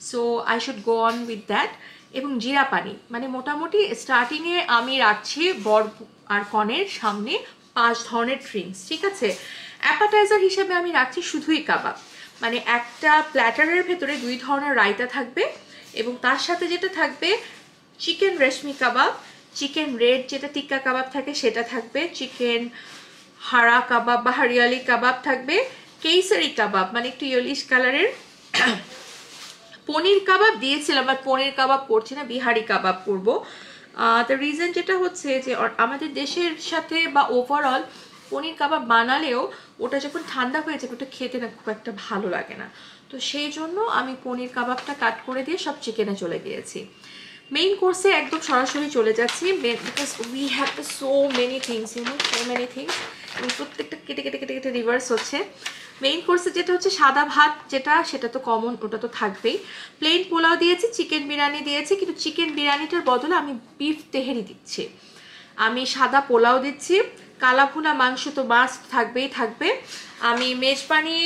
So I should go on with that. এবং জিরা পানি, মানে মোটামুটি স্টার্টিংয়ে আমি রাখছি বর আর কনের সামনে 5 ধরনের ড্রিঙ্কস, ঠিক আছে? অ্যাপাটাইজার হিসেবে আমি রাখছি শুধুই কাবাব, মানে একটা প্ল্যাটারের ভেতরে 2 ধরনের রায়তা থাকবে, এবং তার সাথে যেটা থাকবে চিকেন রেশমি কাবাব, চিকেন রেড যেটা টিক্কা কাবাব থাকে সেটা থাকবে, চিকেন হারা কাবাব বা হরিয়ালি কাবাব থাকবে, কেসারি কাবাব মানে একটু ইয়েলিশ কালারের, পনির কাবাব দিয়েছিলাম, বাট পনির কাবাব করছি না, বিহারি কাবাব করবো। দ্য রিজন যেটা হচ্ছে যে আমাদের দেশের সাথে বা ওভারঅল পনির কাবাব বানালেও ওটা যখন ঠান্ডা হয়ে যাবে ওটা খেতে না খুব একটা ভালো লাগে না, তো সেই জন্য আমি পনির কাবাবটা কাট করে দিয়ে সব চিকেনে চলে গিয়েছি। মেইন কোর্সে একদম সরাসরি চলে যাচ্ছি, because we have so many things, so many things. এবং প্রত্যেকটা কেটে কেটে কেটে কেটে রিভার্স হচ্ছে। মেইন কোর্সে যেটা হচ্ছে সাদা ভাত, সেটা তো কমন, ওটা তো থাকবেই। প্লেন পোলাও দিয়েছি, চিকেন বিরিয়ানি দিয়েছি, কিন্তু চিকেন বিরিয়ানিটার বদলে আমি বিফ তেহেরি দিচ্ছি। আমি সাদা পোলাও দিচ্ছি, কালা ভুনা মাংস তো মাস্ট থাকবেই থাকবে। আমি মেজবানি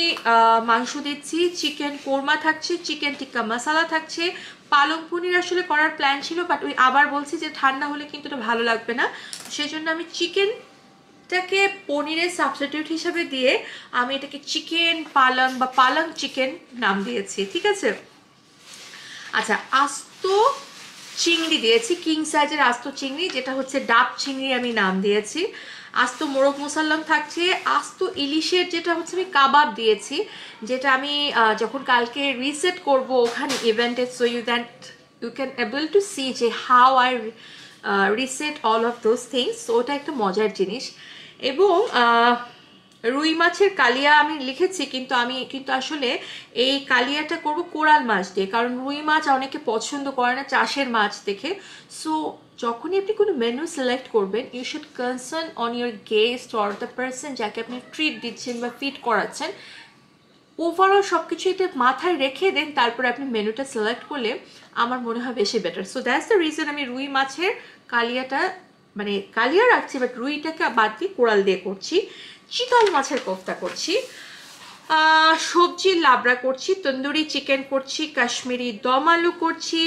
মাংস দিচ্ছি, চিকেন কোরমা থাকছে, চিকেন টিক্কা মশালা থাকছে। পালং পনির আসলে করার প্ল্যান ছিল, বাট ওই আবার বলছি যে ঠান্ডা হলে কিন্তু এটা ভালো লাগবে না, সেজন্য আমি চিকেনটাকে পনিরের সাবস্টিটিউট হিসাবে দিয়ে আমি এটাকে চিকেন পালং বা পালং চিকেন নাম দিয়েছি, ঠিক আছে। আচ্ছা, আস্ত চিংড়ি দিয়েছি, কিং সাইজের আস্ত চিংড়ি, যেটা হচ্ছে ডাব চিংড়ি আমি নাম দিয়েছি। আস্ত মোরগ মুসাল্লাম থাকছে, আস্ত ইলিশের যেটা হচ্ছে আমি কাবাব দিয়েছি, যেটা আমি যখন কালকে রিসেট করব ওখানে ইভেন্টে, so you can able to see যে how I reset all of those things. So ওটা একটা মজার জিনিস। এবং রুই মাছের কালিয়া আমি লিখেছি, কিন্তু আমি আসলে এই কালিয়াটা করব কোরাল মাছ দিয়ে, কারণ রুই মাছ অনেকে পছন্দ করে না চাষের মাছ দেখে। সো যখনই আপনি কোনো মেনু সিলেক্ট করবেন, you should concern on your guest or the person যাকে আপনি ট্রিট দিচ্ছেন বা ফিট করাচ্ছেন। ওভারঅল সব কিছু এটা মাথায় রেখে দেন, তারপরে আপনি মেনুটা সিলেক্ট করলে আমার মনে হয় বেশি better. So that's the reason আমি রুই মাছের কালিয়াটা মানে কালিয়া রাখছি, বাট রুইটাকে বাদ দিয়ে কোরাল দিয়ে করছি। চিতল মাছের কোফতা করছি, সবজির লাবড়া করছি, তন্দুরি চিকেন করছি, কাশ্মীরি দম আলু করছি,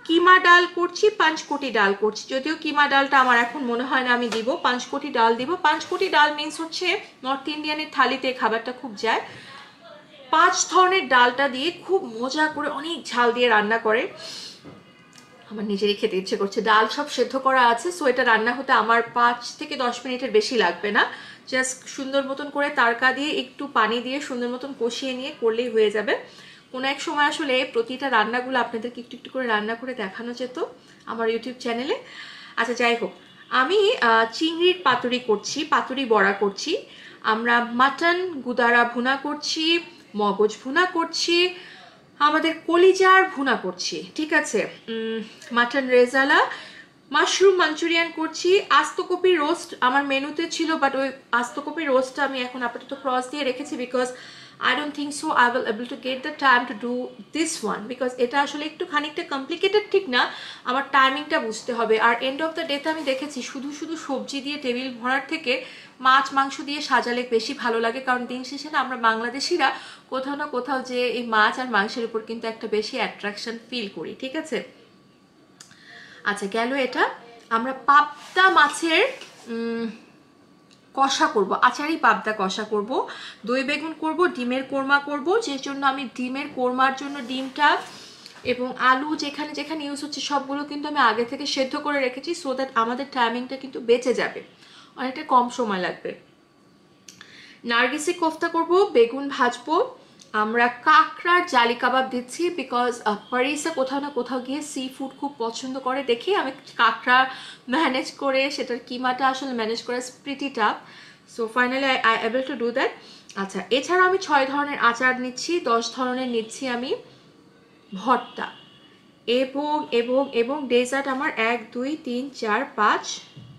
কিমা ডাল করছি, পাঁচকোটি ডাল করছি। যদিও কিমা ডালটা আমার এখন মনে হয় না আমি দিব, পাঁচকোটি ডাল দিব। পাঁচকোটি ডাল মিন্স হচ্ছে নর্থ ইন্ডিয়ানের থালিতে খাবারটা খুব যায়। 5 ধরনের ডালটা দিয়ে খুব মজা করে অনেক ঝাল দিয়ে রান্না করে, আমার নিজেরই খেতে ইচ্ছে করছে। ডাল সব সেদ্ধ করা আছে, সো এটা রান্না হতে আমার 5 থেকে 10 মিনিটের বেশি লাগবে না। জাস্ট সুন্দর মতন করে তাড়কা দিয়ে একটু পানি দিয়ে সুন্দর মতন কষিয়ে নিয়ে করলেই হয়ে যাবে। কোনো এক সময় আসলে প্রতিটা রান্নাগুলো আপনাদেরকে একটু একটু করে রান্না করে দেখানো যেত আমার ইউটিউব চ্যানেলে। আচ্ছা, যাই হোক, আমি চিংড়ির পাতুরি করছি, পাতুরি বড়া করছি। আমরা মাটন গুদারা ভুনা করছি, মগজ ভুনা করছি, আমাদের কলিজার ভুনা করছি, ঠিক আছে। মাটন রেজালা, মাশরুম মাঞ্চুরিয়ান করছি, আস্তকপি রোস্ট আমার মেনুতে ছিল, বাট ওই আস্তকপি রোস্টটা আমি এখন আপাতত ক্রস দিয়ে রেখেছি, because I don't think so I will able to get the time to do this one, because এটা আসলে একটু খানিকটা কমপ্লিকেটেড, ঠিক না, আমার টাইমিংটা বুঝতে হবে। আর এন্ড অফ দ্য ডেতে আমি দেখেছি শুধু শুধু সবজি দিয়ে টেবিল ভরার থেকে মাছ মাংস দিয়ে সাজালে বেশি ভালো লাগে, কারণ দিন শেষে না আমরা বাংলাদেশিরা কোথাও না কোথাও যে এই মাছ আর মাংসের উপর কিন্তু একটা বেশি অ্যাট্রাকশন ফিল করি, ঠিক আছে। আচ্ছা, গেল এটা। আমরা পাবদা মাছের কষা করব, আচারি পাবদা কষা করব, দই বেগুন করব, ডিমের কোরমা করব, যে জন্য আমি ডিমের কোরমার জন্য ডিমটা এবং আলু যেখানে যেখানে ইউজ হচ্ছে সবগুলো কিন্তু আমি আগে থেকে সেদ্ধ করে রেখেছি, সো দ্যাট আমাদের টাইমিংটা কিন্তু বেঁচে যাবে, অনেকটা কম সময় লাগবে। নার্গিসি কোফতা করব, বেগুন ভাজবো। আমরা কাঁকড়ার জালি কাবাব দিচ্ছি, বিকজ পারিসে কোথাও না কোথাও গিয়ে সি ফুড খুব পছন্দ করে দেখি আমি কাঁকড়া ম্যানেজ করে সেটার কিমাটা আসলে ম্যানেজ করে pretty tough, so finally I able to do that. আচ্ছা, এছাড়া আমি 6 ধরনের আচার নিচ্ছি, 10 ধরনের নিচ্ছি আমি ভর্তা, এবং এবং এবং ডেজার্ট আমার 1 2 3 4 5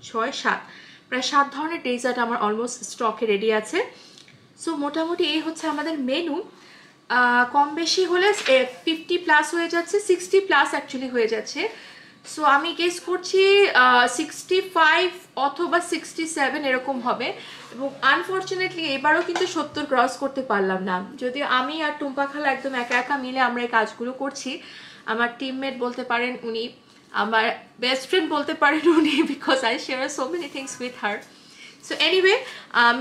6 7 প্রায় 7 ধরনের ডেজার্ট আমার অলমোস্ট স্টকে রেডি আছে। সো মোটামুটি এই হচ্ছে আমাদের মেনু। কম বেশি হলে 50+ হয়ে যাচ্ছে, 60+ অ্যাকচুয়ালি হয়ে যাচ্ছে। সো আমি গেস করছি 65 অথবা 67 এরকম হবে, এবং আনফর্চুনেটলি এবারও কিন্তু 70 ক্রস করতে পারলাম না, যদিও আমি আর টুম্পা খালা একদম একা একা মিলে আমরা এই কাজগুলো করছি। আমার টিমমেট বলতে পারেন উনি, আমার বেস্ট ফ্রেন্ড বলতে পারেন উনি, because I share so many things with her. So anyway,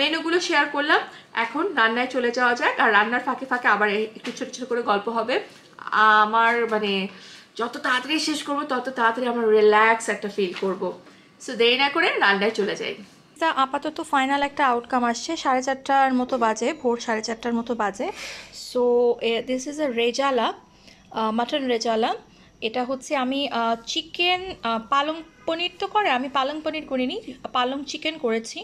মেনুগুলো শেয়ার করলাম, এখন রান্নায় চলে যাওয়া যাক। আর রান্নার ফাঁকে ফাঁকে আবার একটু ছোটো ছোটো করে গল্প হবে। আমার মানে যত তাড়াতাড়ি শেষ করবো তত তাড়াতাড়ি আমার রিল্যাক্স একটা ফিল করব। সো দেরি না করে রান্নায় চলে যাই। তা আপাতত ফাইনাল একটা আউটকাম আসছে, 4:30টার মতো বাজে, ভোর 4:30টার মতো বাজে। So this is a rezala, mutton rezala. এটা হচ্ছে আমি চিকেন পালং পনির তো করে, আমি পালং পনির করিনি, পালং চিকেন করেছি।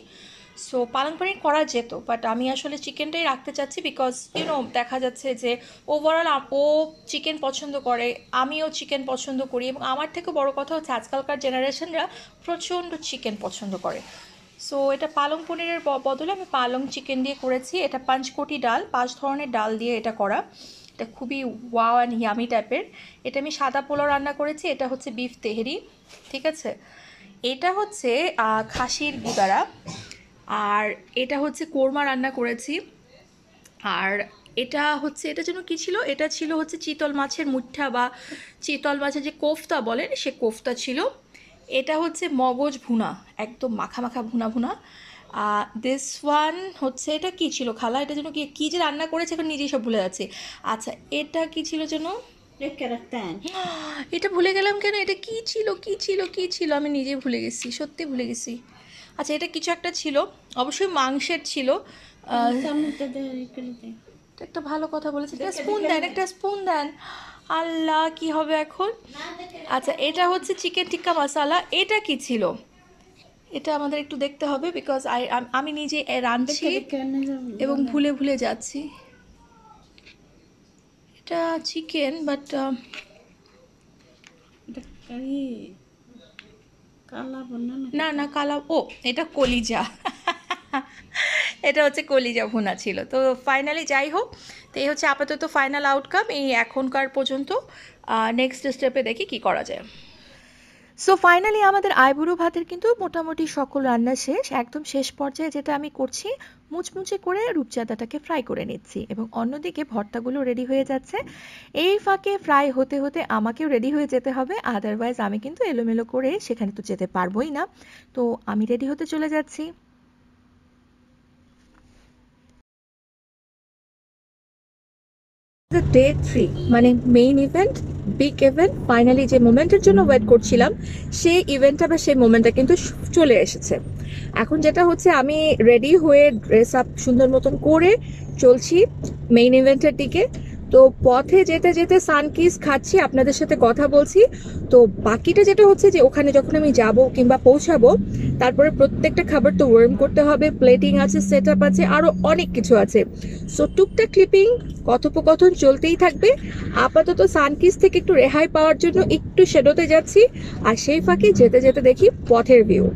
সো পালং পনির করা যেত, বাট আমি আসলে চিকেনটাই রাখতে চাচ্ছি, বিকজ দেখা যাচ্ছে যে ওভারঅল ও চিকেন পছন্দ করে, আমিও চিকেন পছন্দ করি, এবং আমার থেকে বড় কথা হচ্ছে আজকালকার জেনারেশনরা প্রচণ্ড চিকেন পছন্দ করে। সো এটা পালং পনিরের বদলে আমি পালং চিকেন দিয়ে করেছি। এটা পাঁচকোটি ডাল, 5 ধরনের ডাল দিয়ে এটা করা। এটা খুবই ওয়াও অ্যান্ড ইয়ামি টাইপের। এটা আমি সাদা পোলাও রান্না করেছি। এটা হচ্ছে বিফ তেহেরি, ঠিক আছে। এটা হচ্ছে খাসির গুদারা, আর এটা হচ্ছে কোরমা রান্না করেছি। আর এটা হচ্ছে, এটা যেন কি ছিল, এটা ছিল হচ্ছে চিতল মাছের মুঠা বা চিতল মাছের যে কোফতা বলেন সে কোফতা ছিল। এটা হচ্ছে মগজ ভুনা, একদম মাখা মাখা ভুনা ভুনা। দিস ওয়ান হচ্ছে, এটা কি ছিল খালা, এটা যেন কি যে রান্না করেছে এখন নিজেই সব ভুলে যাচ্ছে। আচ্ছা এটা কি ছিল যেন, এটা ভুলে গেলাম কেন, এটা কি ছিল কি ছিল কি ছিল, আমি নিজেই ভুলে গেছি, সত্যি ভুলে গেছি। আচ্ছা এটা কিছু একটা ছিল, অবশ্যই মাংসের ছিল। একটা ভালো কথা বলেছে, স্পুন দেন, একটা স্পুন দেন। আল্লাহ কি হবে এখন। আচ্ছা এটা হচ্ছে চিকেন টিক্কা মশালা। এটা কি ছিল, এটা আমাদের একটু দেখতে হবে, বিকজ আমি নিজে রাঁধছি এবং ভুলে ভুলে যাচ্ছি। এটা চিকেন, বাট না না কালা, ও এটা কলিজা। এটা হচ্ছে কলিজা ভুনা ছিল। তো ফাইনালি যাই হোক, তো এই হচ্ছে আপাতত ফাইনাল আউটকাম এই এখনকার পর্যন্ত। নেক্সট স্টেপে দেখি কি করা যায়। সো ফাইনালি আমাদের আইবুড়ো ভাতের কিন্তু মোটামুটি সকল রান্না শেষ। একদম শেষ পর্যায়ে যেটা আমি করছি, মুচমুচে করে রূপচাঁদাটাকে ফ্রাই করে নিচ্ছি এবং অন্যদিকে ভর্তাগুলো রেডি হয়ে যাচ্ছে। এই ফাঁকে ফ্রাই হতে হতে আমাকেও রেডি হয়ে যেতে হবে, আদারওয়াইজ আমি কিন্তু এলোমেলো করে সেখানে তো যেতে পারবোই না। তো আমি রেডি হতে চলে যাচ্ছি। ডে 3 মানে main event, big event, finally যে মোমেন্টের জন্য ওয়েট করছিলাম সেই ইভেন্টটা বা সেই মোমেন্টটা কিন্তু চলে এসেছে। এখন যেটা হচ্ছে, আমি রেডি হয়ে ড্রেস আপ সুন্দর মতন করে চলছি মেইন ইভেন্টের দিকে। তো পথে যেতে যেতে সানকিস খাচ্ছি, আপনাদের সাথে কথা বলছি। তো বাকিটা যেটা হচ্ছে যে ওখানে যখন আমি যাব কিংবা পৌঁছাবো, তারপরে প্রত্যেকটা খাবার তো ওয়ার্ম করতে হবে, প্লেটিং আছে, সেট আপ আছে, আরো অনেক কিছু আছে। সো টুকটাক ক্লিপিং কথোপকথন চলতেই থাকবে। আপাতত সানকিস থেকে একটু রেহাই পাওয়ার জন্য একটু শ্যাডোতে যাচ্ছি, আর সেই ফাঁকে যেতে যেতে দেখি পথের view.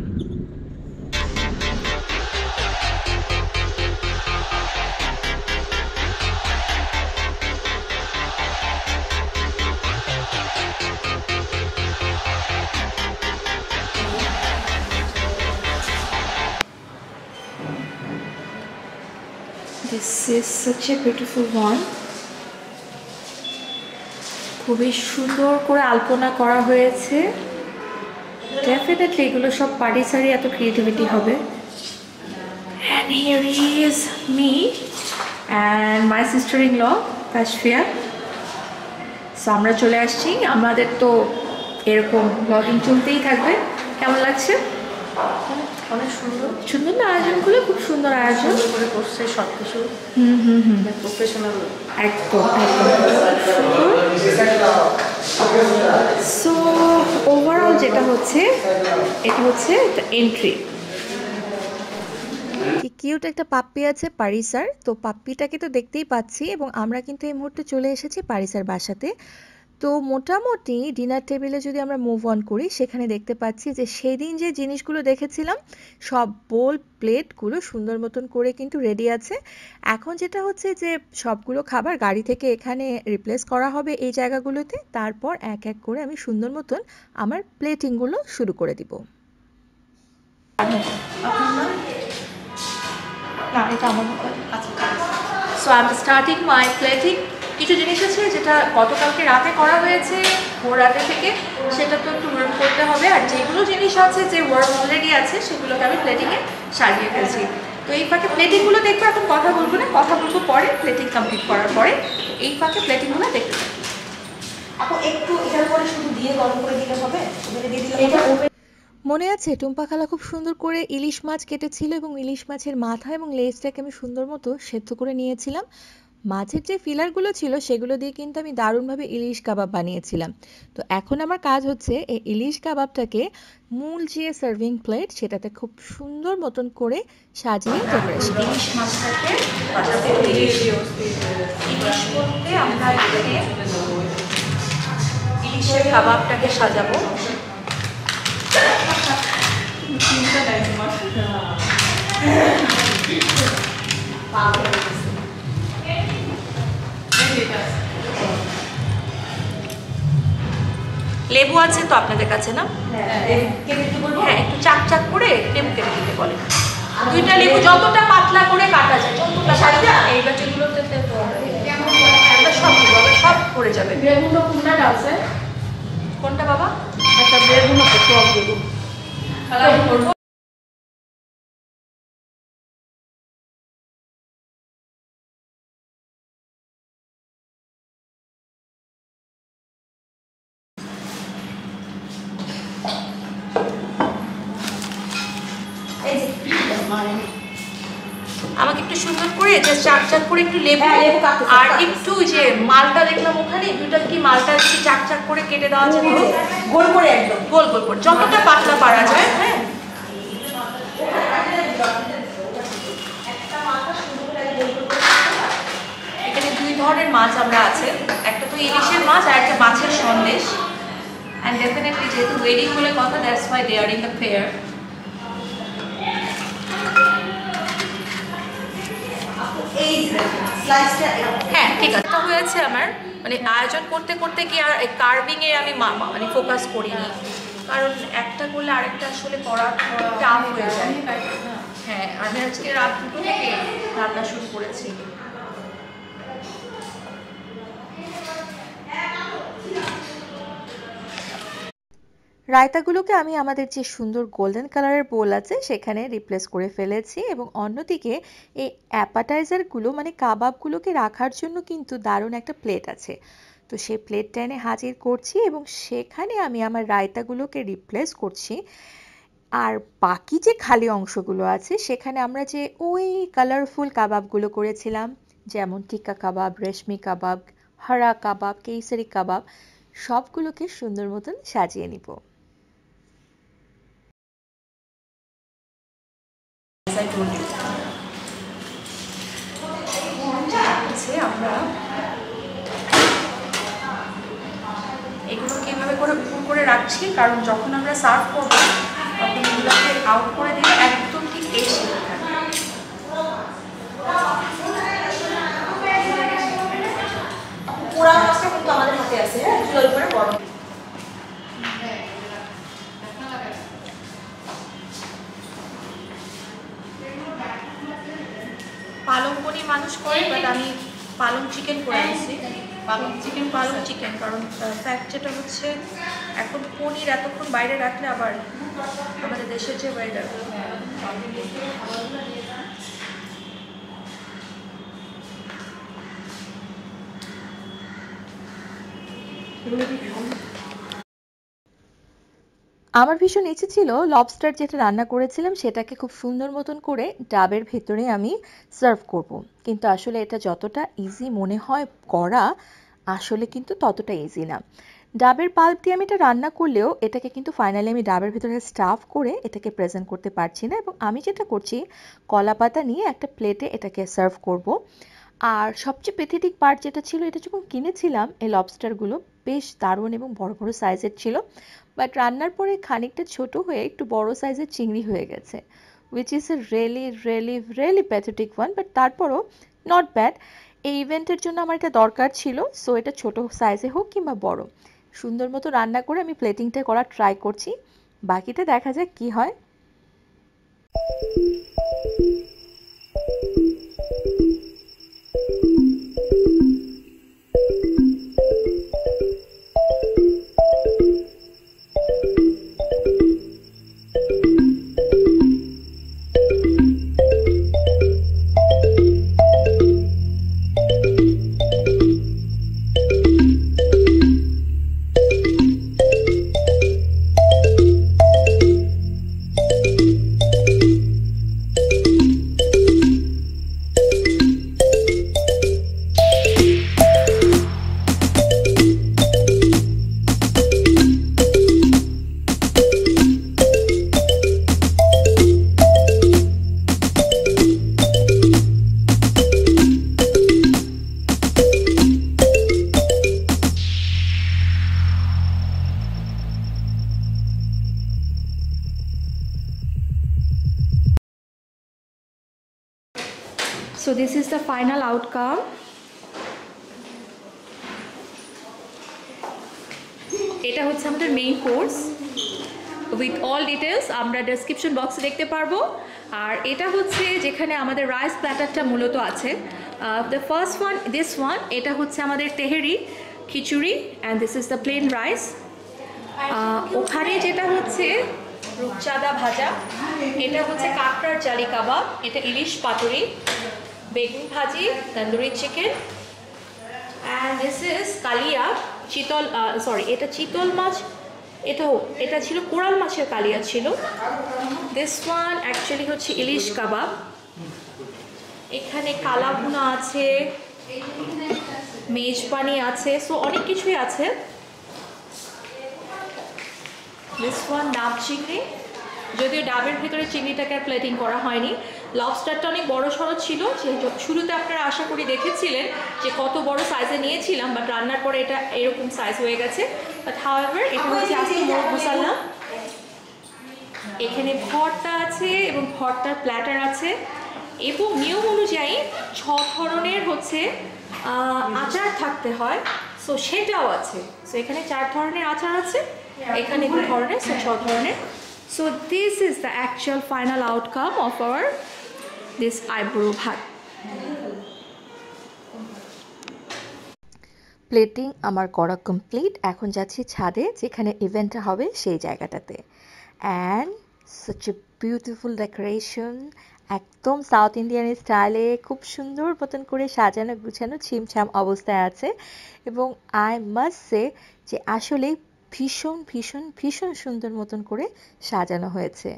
This is such a beautiful one. খুবই সুন্দর করে আলপনা করা হয়েছে। ডেফিনেটলি এগুলো সব পার্টি সারি, এত ক্রিয়েটিভিটি হবে। And here is me and my sister-in-law Tashfia. So আমরা চলে আসছি, আমাদের তো এরকম ব্লগিং চলতেই থাকবে। কেমন লাগছে? অনেক সুন্দর সুন্দর না আয়োজনগুলো, খুব সুন্দর আয়োজন করে করছে সব কিছু, প্রফেশনাল একদম সো ওভারঅল যেটা হচ্ছে, এটা হচ্ছে এন্ট্রি। কি কিউট একটা পাপ্পি আছে পারিসার। তো পাপ্পিটাকে তো দেখতেই পাচ্ছি এবং আমরা কিন্তু এই মুহূর্তে চলে এসেছি পারিসার বাসাতে। তো মোটামুটি ডিনার টেবিলে যদি আমরা মুভ অন করি, সেখানে দেখতে পাচ্ছি যে সেদিন যে জিনিসগুলো দেখেছিলাম সব বোল প্লেটগুলো সুন্দর মতন করে কিন্তু রেডি আছে। এখন যেটা হচ্ছে যে সবগুলো খাবার গাড়ি থেকে এখানে রিপ্লেস করা হবে এই জায়গাগুলোতে, তারপর এক এক করে আমি সুন্দর মতন আমার প্লেটিংগুলো শুরু করে দিব। না এটা আমার so I am starting my plating. কিছু জিনিস আছে যেটা গতকালকে রাতে করা হয়েছে, ভোর রাতে থেকে, সেটা তো একটু ওয়ার্ম করতে হবে। আর যেগুলো জিনিস আছে যে ওয়ার্ম অলরেডি আছে সেগুলোকে আমি প্লেটিংয়ে সাজিয়ে ফেলছি। তো এই ফাঁকে প্লেটিংগুলো দেখবো, এখন কথা বলবো না, কথা বলবো পরে প্লেটিং কমপ্লিট করার পরে। এই ফাঁকে প্লেটিংগুলো দেখতে পাবো। আপু একটু এটার পরে শুধু দিয়ে গরম করে দিলে হবে, এটা মনে আছে টুম্পা খালা খুব সুন্দর করে ইলিশ মাছ কেটেছিল এবং ইলিশ মাছের মাথা এবং লেজটাকে আমি সুন্দর মতো সেদ্ধ করে নিয়েছিলাম। মাছের যে ফিলারগুলো ছিল সেগুলো দিয়ে কিন্তু আমি দারুণভাবে ইলিশ কাবাব বানিয়েছিলাম। তো এখন আমার কাজ হচ্ছে এই ইলিশ কাবাবটাকে মূল যে সার্ভিং প্লেট সেটাতে খুব সুন্দর মতন করে সাজিয়ে ডেকোরেশন। ইলিশ মাছটাকে ইলিশ করতে আমরা এখানে ইলিশের কাবাবটাকে সাজাবো। চিন্তা নাই তোমার। লেবু আছে তো আপনাদের কাছে না? হ্যাঁ, একটু চাক চাক করে লেবু কেটে দিতে বলে। 2টা লেবু যতটা পাতলা করে কাটা যায়, যতটা পাতলা। এই বাচ্চাগুলোতে সব পড়ে যাবে। বেগুনটা কোনটা আছে? কোনটা বাবা? একটা বেগুন আছে, টক বেগুন। আমাকে একটু সুন্দর করে জাস্ট চাক চাক করে একটু লেবু আর একটু যে মালটা দেখলাম ওখানে 2টা কি মালটা একটু চাক চাক করে কেটে দেওয়া আছে, গোল করে, একদম গোল গোল করে, যতটা পাতলা পারা যায়। হ্যাঁ, এখানে 2 ধরনের মাছ আমরা আছে, একটা তো ইলিশের মাছ আর একটা মাছের সন্দেশ। অ্যান্ড ডেফিনেটলি যেহেতু ওয়েডিং বলে কথা, that's why they are in the fair. হ্যাঁ, ঠিক আছে, তো হয়েছে আমার। মানে আয়োজন করতে করতে কি আর কার্ভিংয়ে আমি মানে ফোকাস করিনি, কারণ একটা করলে আরেকটা আসলে করা টাফ হয়ে যায়। হ্যাঁ, আমি আজকে রাত 2টো থেকে রান্না শুরু করেছি। রায়তাগুলোকে আমি আমাদের যে সুন্দর গোল্ডেন কালারের বোল আছে সেখানে রিপ্লেস করে ফেলেছি, এবং অন্যদিকে এই অ্যাপাটাইজারগুলো মানে কাবাবগুলোকে রাখার জন্য কিন্তু দারুণ একটা প্লেট আছে, তো সেই প্লেটটা এনে হাজির করছি এবং সেখানে আমি আমার রায়তাগুলোকে রিপ্লেস করছি। আর বাকি যে খালি অংশগুলো আছে সেখানে আমরা যে ওই কালারফুল কাবাবগুলো করেছিলাম, যেমন টিক্কা কাবাব, রেশমি কাবাব, হারা কাবাব, কেসরি কাবাব, সবগুলোকে সুন্দর মতন সাজিয়ে নিব। আমরা এগুলোকে এভাবে করে উপর করে রাখছি, কারণ যখন আমরা সার্ভ করবো তখন এগুলোকে আউট করে দিলে একদম ঠিক এই শেপে থাকবে। পোড়া মাছটা কিন্তু আমাদের হাতে আছে, চুলার উপরে গরম। পালং পনির মানুষ করে, বাট আমি পালং চিকেন করে দিচ্ছি। পালং চিকেন, কারণ ফ্যাক্ট যেটা হচ্ছে এখন পনির এতক্ষণ বাইরে রাখলে আবার আমাদের দেশের যে ওয়েদার, আমার ভীষণ ইচ্ছে ছিল লবস্টার যেটা রান্না করেছিলাম সেটাকে খুব সুন্দর মতন করে ডাবের ভেতরে আমি সার্ভ করব, কিন্তু আসলে এটা যতটা ইজি মনে হয় করা আসলে কিন্তু ততটা ইজি না। ডাবের পাল্প দিয়ে আমি এটা রান্না করলেও এটাকে কিন্তু ফাইনালি আমি ডাবের ভেতরে স্টাফ করে এটাকে প্রেজেন্ট করতে পারছি না, এবং আমি যেটা করছি কলা পাতা নিয়ে একটা প্লেটে এটাকে সার্ভ করব। আর সবচেয়ে প্যাথেটিক পার্ট যেটা ছিল, এটা যখন কিনেছিলাম এই লবস্টারগুলো বেশ দারুণ এবং বড় বড় সাইজের ছিল, বাট রান্নার পরে খানিকটা ছোট হয়ে একটু বড় সাইজের চিংড়ি হয়ে গেছে, which is a really pathetic one, but তারপরও নট ব্যাড। এই ইভেন্টের জন্য আমার এটা দরকার ছিল, সো এটা ছোট সাইজে হোক কিংবা বড়, সুন্দর মতো রান্না করে আমি প্লেটিংটা করার ট্রাই করছি, বাকিটা দেখা যাক কি হয়। So this is the final outcome. এটা হচ্ছে আমাদের main course with all details, আমরা ডেসক্রিপশন বক্সে দেখতে পারবো। আর এটা হচ্ছে যেখানে আমাদের রাইস প্ল্যাটারটা মূলত আছে। The first one, this one, এটা হচ্ছে আমাদের tehari khichuri and this is the plain rice. ওখানে যেটা হচ্ছে রূপচাঁদা ভাজা, এটা হচ্ছে কাঁকড়ার জালি কাবাব, এটা ইলিশ পাতুরি, বেগুন ভাজি, tandoori chicken, and this is kalia chital, sorry এটা চিতল মাছ, এটা ছিল কোরাল মাছের কালিয়া ছিল। দিস ওয়ান অ্যাকচুয়ালি হচ্ছে ইলিশ কাবাব। এখানে কালা ভুনা আছে, মেজবানি আছে, সো অনেক কিছুই আছে। দিস ওয়ান ডাব চিংড়ি, যদিও ডাবের ভিতরে চিংড়িটাকে আর প্লেটিং করা হয়নি। লবস্টারটা অনেক বড় সড়ো ছিল, শুরুতে আপনারা আশা করি দেখেছিলেন যে কত বড় সাইজে নিয়েছিলাম, বাট রান্নার পরে এটা এরকম সাইজ হয়ে গেছে। বাট হাউএভার এটা হচ্ছে আজকে মোরগ মশলা। এখানে ভর্তা আছে এবং ভর্তার প্ল্যাটার আছে, এবং নিয়ম অনুযায়ী 6 ধরনের হচ্ছে আচার থাকতে হয়, সো সেটাও আছে। সো এখানে 4 ধরনের আচার আছে, এখানে 2 ধরনের, সো 6 ধরনের। So this is the actual final outcome of our this eyebrow bhat. Plating আমার করা কমপ্লিট। এখন যাচ্ছি ছাদে যেখানে ইভেন্টটা হবে সেই জায়গাটাতে। And such a beautiful decoration, একদম সাউথ ইন্ডিয়ান স্টাইলে খুব সুন্দর মতন করে সাজানো গুছানো ছিমছাম অবস্থায় আছে। এবং আই মাস্ট সে যে আসলেই ভীষণ ভীষণ ভীষণ সুন্দর মতন করে সাজানো হয়েছে।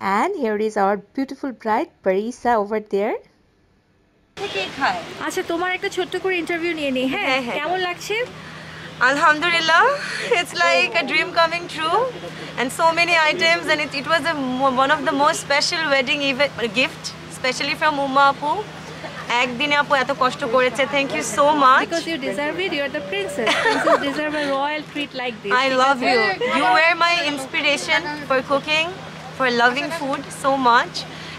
And here is our beautiful bride Parisa over there. আচ্ছা, তোমার একটা ছোট্ট করে ইন্টারভিউ নিয়ে নি। হ্যাঁ, কেমন লাগছে? Alhamdulillah, it's like a dream coming true, and so many items, and it was one of the most special wedding gift, especially from Umma Apu. একদিনে আপু এত কষ্ট করেছে, thank you so much. Because you deserve it, you are the princess. Princess deserve a royal treat like this. I love you. You were my inspiration for cooking, for loving food so much,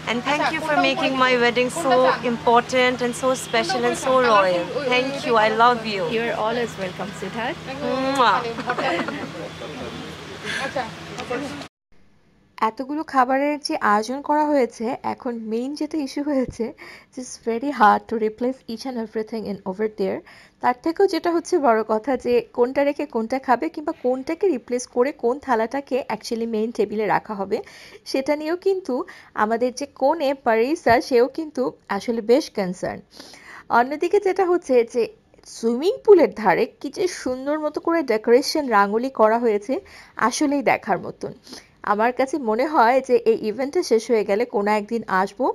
and thank you for making my wedding so important and so special and so royal. Thank you. I love you. You are always welcome, sweetheart. Mwah. এতগুলো খাবারের যে আয়োজন করা হয়েছে, এখন main যেটা issue হয়েছে, it's very hard to replace each and everything in over there. তার থেকেও যেটা হচ্ছে বড় কথা যে কোনটা রেখে কোনটা খাবে, কিংবা কোনটাকে রিপ্লেস করে কোন থালাটাকে অ্যাকচুয়ালি মেইন টেবিলে রাখা হবে, সেটা নিয়েও কিন্তু আমাদের যে কোণে পারিসা, সেও কিন্তু আসলে বেশ কনসার্ন। অন্যদিকে যেটা হচ্ছে যে সুইমিং পুলের ধারে কি যে সুন্দর মতো করে ডেকোরেশন রাঙ্গোলি করা হয়েছে, আসলেই দেখার মতন। আমার কাছে মনে হয় যে এই ইভেন্টটা শেষ হয়ে গেলে কোনো একদিন আসবো,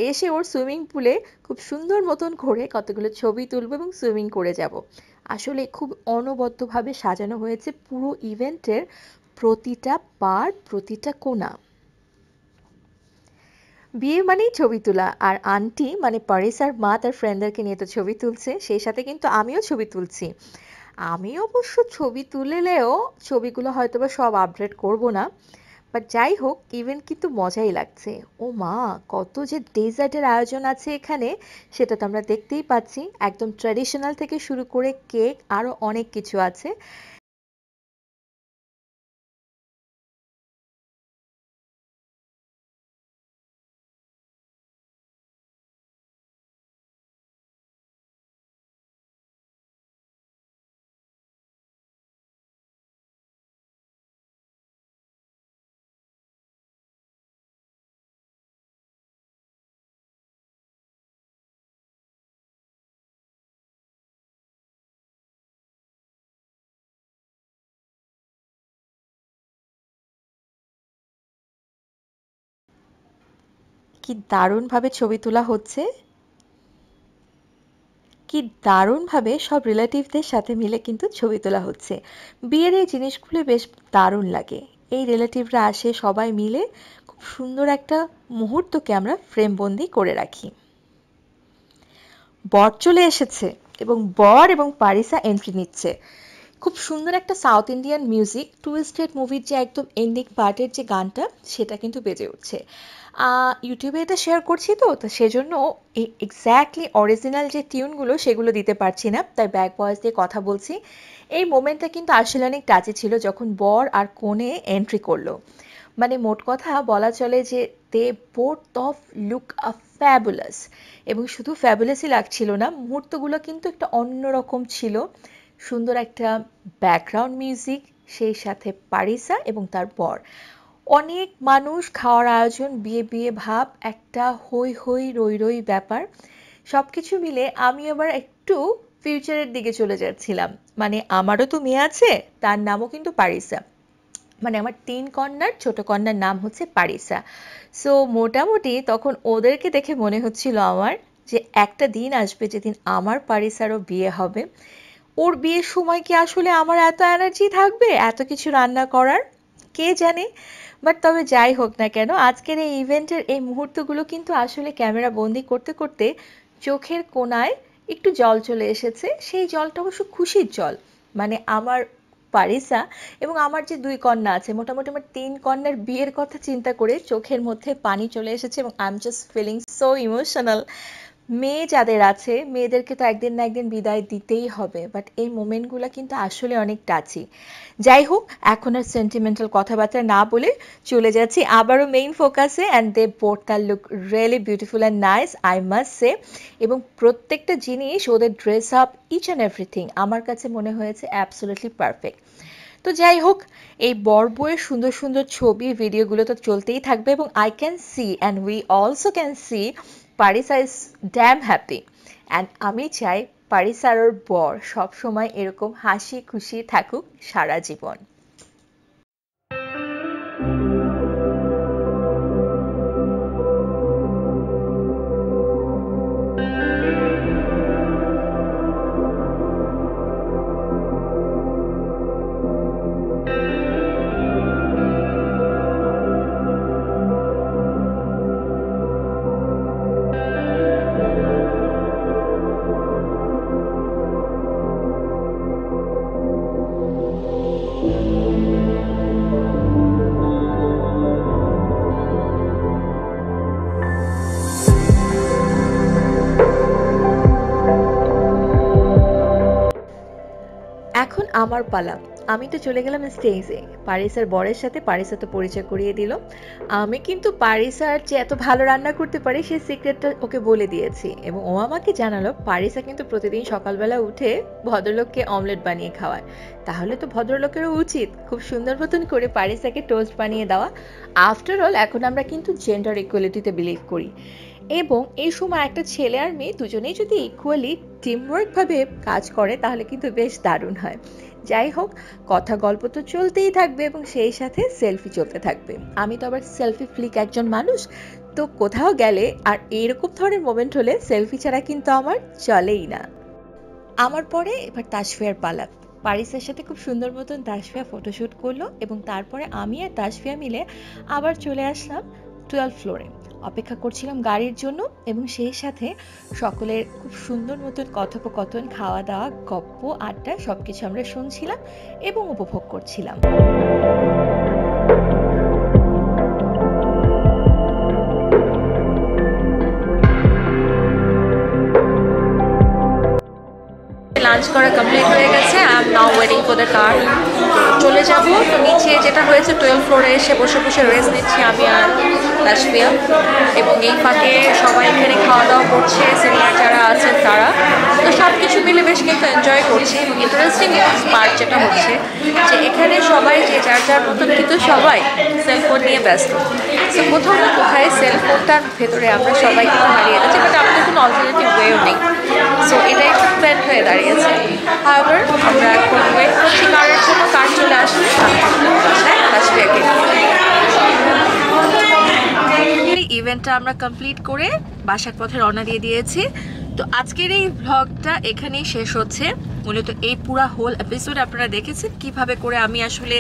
এসে ওর সুইমিং পুলে খুব সুন্দর মতন করে কতগুলো ছবি তুলবো এবং সুইমিং করে যাব। আসলে খুব অনবদ্যভাবে সাজানো হয়েছে পুরো ইভেন্টের প্রতিটা পার্ট, প্রতিটা কোণা। বিয়ে মানেই ছবি তোলা, আর আন্টি মানে পারিসার মা তার ফ্রেন্ডদেরকে নিয়ে তো ছবি তুলছে, সেই সাথে কিন্তু আমিও ছবি তুলছি। আমি অবশ্য ছবি তুললেও ছবিগুলো হয়তো বা সব আপডেট করব না, বাট যাই হোক ইভেন্ট কিন্তু মজাই লাগছে। ও মা, কত যে ডেজার্টের আয়োজন আছে এখানে, সেটা তো আমরা দেখতেই পাচ্ছি। একদম ট্র্যাডিশনাল থেকে শুরু করে কেক, আরও অনেক কিছু আছে। কি দারুণভাবে ছবি তোলা হচ্ছে, কি দারুণভাবে সব রিলেটিভদের সাথে মিলে কিন্তু ছবি তোলা হচ্ছে। বিয়ের এই জিনিসগুলো বেশ দারুণ লাগে। এই রিলেটিভরা আসে, সবাই মিলে খুব সুন্দর একটা মুহূর্তকে আমরা ফ্রেমবন্দি করে রাখি। বর চলে এসেছে এবং বর এবং পারিসা এন্ট্রি নিচ্ছে। খুব সুন্দর একটা সাউথ ইন্ডিয়ান মিউজিক, টুইস্টেড মুভির যে একদম এন্ডিং পার্টের যে গানটা সেটা কিন্তু বেজে উঠছে। ইউটিউবে এটা শেয়ার করছি তো সেজন্য এই এক্স্যাক্টলি অরিজিনাল যে টিউনগুলো সেগুলো দিতে পারছি না, তাই ব্যাক ভয়েস দিয়ে কথা বলছি। এই মোমেন্টটা কিন্তু আসলে অনেক টাচি ছিল যখন বর আর কনে এন্ট্রি করলো। মানে মোট কথা বলা চলে যে they both of look fabulous, এবং শুধু ফ্যাবুলাসই লাগছিল না, মুহূর্তগুলো কিন্তু একটা অন্যরকম ছিল। সুন্দর একটা ব্যাকগ্রাউন্ড মিউজিক, সেই সাথে পারিসা এবং তার বর, অনেক মানুষ, খাওয়ার আয়োজন, বিয়ে বিয়ে ভাব, একটা হই হই রই রই ব্যাপার। সব কিছু মিলে আমি আবার একটু ফিউচারের দিকে চলে যাচ্ছিলাম। মানে আমারও তো মেয়ে আছে, তার নামও কিন্তু পারিসা। মানে আমার 3 কন্যার ছোট কন্যার নাম হচ্ছে পারিসা। সো মোটামুটি তখন ওদেরকে দেখে মনে হচ্ছিল আমার যে একটা দিন আসবে যেদিন আমার পারিসারও বিয়ে হবে। ওর বিয়ের সময় কি আসলে আমার এত এনার্জি থাকবে এত কিছু রান্না করার, কে জানে। বাট তবে যাই হোক না কেন, আজকের এই ইভেন্টের এই মুহূর্তগুলো কিন্তু আসলে ক্যামেরা বন্দি করতে করতে চোখের কোণায় একটু জল চলে এসেছে। সেই জলটা অবশ্য খুশির জল। মানে আমার পারিসা এবং আমার যে 2 কন্যা আছে, মোটামুটি আমার 3 কন্যার বিয়ের কথা চিন্তা করে চোখের মধ্যে পানি চলে এসেছে এবং I am just feeling so emotional. মেয়ে যাদের আছে, মেয়েদেরকে তো একদিন না একদিন বিদায় দিতেই হবে, বাট এই মোমেন্টগুলো কিন্তু আসলে অনেক টাচি। যাই হোক, এখন আর সেন্টিমেন্টাল কথাবার্তা না বলে চলে যাচ্ছি আবারও মেইন ফোকাসে। And they both the look really beautiful and nice, I must say. এবং প্রত্যেকটা জিনিস, ওদের dress up, each and everything আমার কাছে মনে হয়েছে অ্যাবসলিউটলি পারফেক্ট। তো যাই হোক, এই বর বউয়ের সুন্দর সুন্দর ছবি ভিডিওগুলো তো চলতেই থাকবে, এবং I can see and we also can see পারিসা is dam happy. And আমি চাই পারিসার বর সবসময় এরকম হাসি খুশি থাকুক সারা জীবন। এখন আমার পালা। আমি তো চলে গেলাম স্টেজে, পারিসার বরের সাথে। পারিসা তো পরিচয় করিয়ে দিল। আমি কিন্তু পারিসার যে এত ভালো রান্না করতে পারি সেই সিক্রেটটা ওকে বলে দিয়েছি, এবং ও আমাকে জানালো পারিসা কিন্তু প্রতিদিন সকালবেলা উঠে ভদ্রলোককে অমলেট বানিয়ে খাওয়ায়। তাহলে তো ভদ্রলোকেরও উচিত খুব সুন্দর মতন করে পারিসাকে টোস্ট বানিয়ে দেওয়া। আফটার অল এখন আমরা কিন্তু জেন্ডার ইকুয়ালিটিতে বিলিভ করি, এবং এই সময় একটা ছেলে আর মেয়ে দুজনেই যদি ইকুয়ালি টিমওয়ার্কভাবে কাজ করে তাহলে কিন্তু বেশ দারুণ হয়। যাই হোক, কথা গল্প তো চলতেই থাকবে এবং সেই সাথে সেলফি চলতে থাকবে। আমি তো আবার সেলফি ফ্লিক একজন মানুষ, তো কোথাও গেলে আর এইরকম ধরনের মোমেন্ট হলে সেলফি ছাড়া কিন্তু আমার চলেই না। আমার পরে এবার তাসফিয়ার পালা। পারিসের সাথে খুব সুন্দর মতন তাসফিয়া ফটোশ্যুট করলো, এবং তারপরে আমি আর তাসফিয়া মিলে আবার চলে আসলাম 12 ফ্লোরে। অপেক্ষা করছিলাম গাড়ির জন্য, এবং সেই সাথে সকলের খুব সুন্দর মতন কথোপকথন, খাওয়া দাওয়া, গপ্প আড্ডা সবকিছু আমরা শুনছিলাম এবং উপভোগ করছিলাম। লাঞ্চ করা কমপ্লিট হয়ে গেছে। I am now waiting for the car. চলে যাব। তো নিচে যেটা হয়েছে 12 ফ্লোরে এসে বসে বসে রেস্ট নিচ্ছি আমি আর তাসফিয়া, এবং এই ফাঁকে সবাই এখানে খাওয়া দাওয়া করছে, সিনিয়র যারা আছেন তারা। তো সব কিছু মিলে বেশ কিন্তু এনজয় করছি। এবং ইন্টারেস্টিং পার্ট যেটা হচ্ছে যে এখানে সবাই যে যার যার মতন কিন্তু সবাই সেলফোন নিয়ে ব্যস্ত। তো কোথাও না কোথায় সেলফোনটার ভেতরে আমরা সবাই কিন্তু হারিয়ে যাচ্ছি, বাট আমাদের কোনো অল্টারনেটিভ ওয়েও নেই। সো এটা একটু ট্রেন্ড হয়ে দাঁড়িয়েছে। হাওয়ার আমরা এখন ওয়েট করছি কারের জন্য। কার চলে আসলে তাসফিয়াকে। ইভেন্টটা আমরা কমপ্লিট করে বাসার পথে রওনা দিয়ে দিয়েছি। তো আজকের এই ভ্লগটা এখানেই শেষ হচ্ছে। মূলত এই পুরা হোল এপিসোড আপনারা দেখেছেন কিভাবে করে আমি আসলে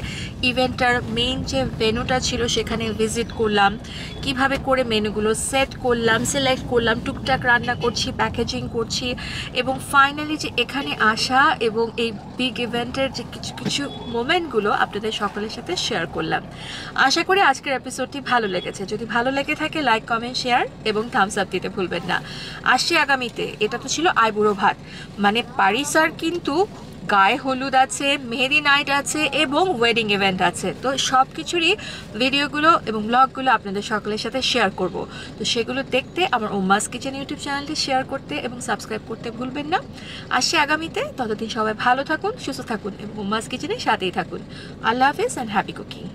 ইভেন্টটার মেইন যে ভেন্যুটা ছিল সেখানে ভিজিট করলাম, কিভাবে করে মেনুগুলো সেট করলাম, সিলেক্ট করলাম, টুকটাক রান্না করছি, প্যাকেজিং করছি, এবং ফাইনালি যে এখানে আসা এবং এই বিগ ইভেন্টের যে কিছু কিছু মোমেন্টগুলো আপনাদের সকলের সাথে শেয়ার করলাম। আশা করি আজকের এপিসোডটি ভালো লেগেছে। যদি ভালো লেগে থাকে লাইক, কমেন্ট, শেয়ার এবং থামস আপ দিতে ভুলবেন না। আসছি আগামীতে। এটা তো ছিল আইবুড়ো ভাত, মানে পারিসার কিন্তু গায়ে হলুদ আছে, মেহেদি নাইট আছে এবং ওয়েডিং ইভেন্ট আছে। তো সব কিছুরই ভিডিওগুলো এবং ব্লগগুলো আপনাদের সকলের সাথে শেয়ার করব। তো সেগুলো দেখতে আমার উম্মাস কিচেন ইউটিউব চ্যানেলটি শেয়ার করতে এবং সাবস্ক্রাইব করতে ভুলবেন না। আসছি আগামীতে। ততদিন সবাই ভালো থাকুন, সুস্থ থাকুন এবং উম্মাস কিচেনের সাথেই থাকুন। আল্লাহ হাফিজ অ্যান্ড হ্যাপি কুকিং।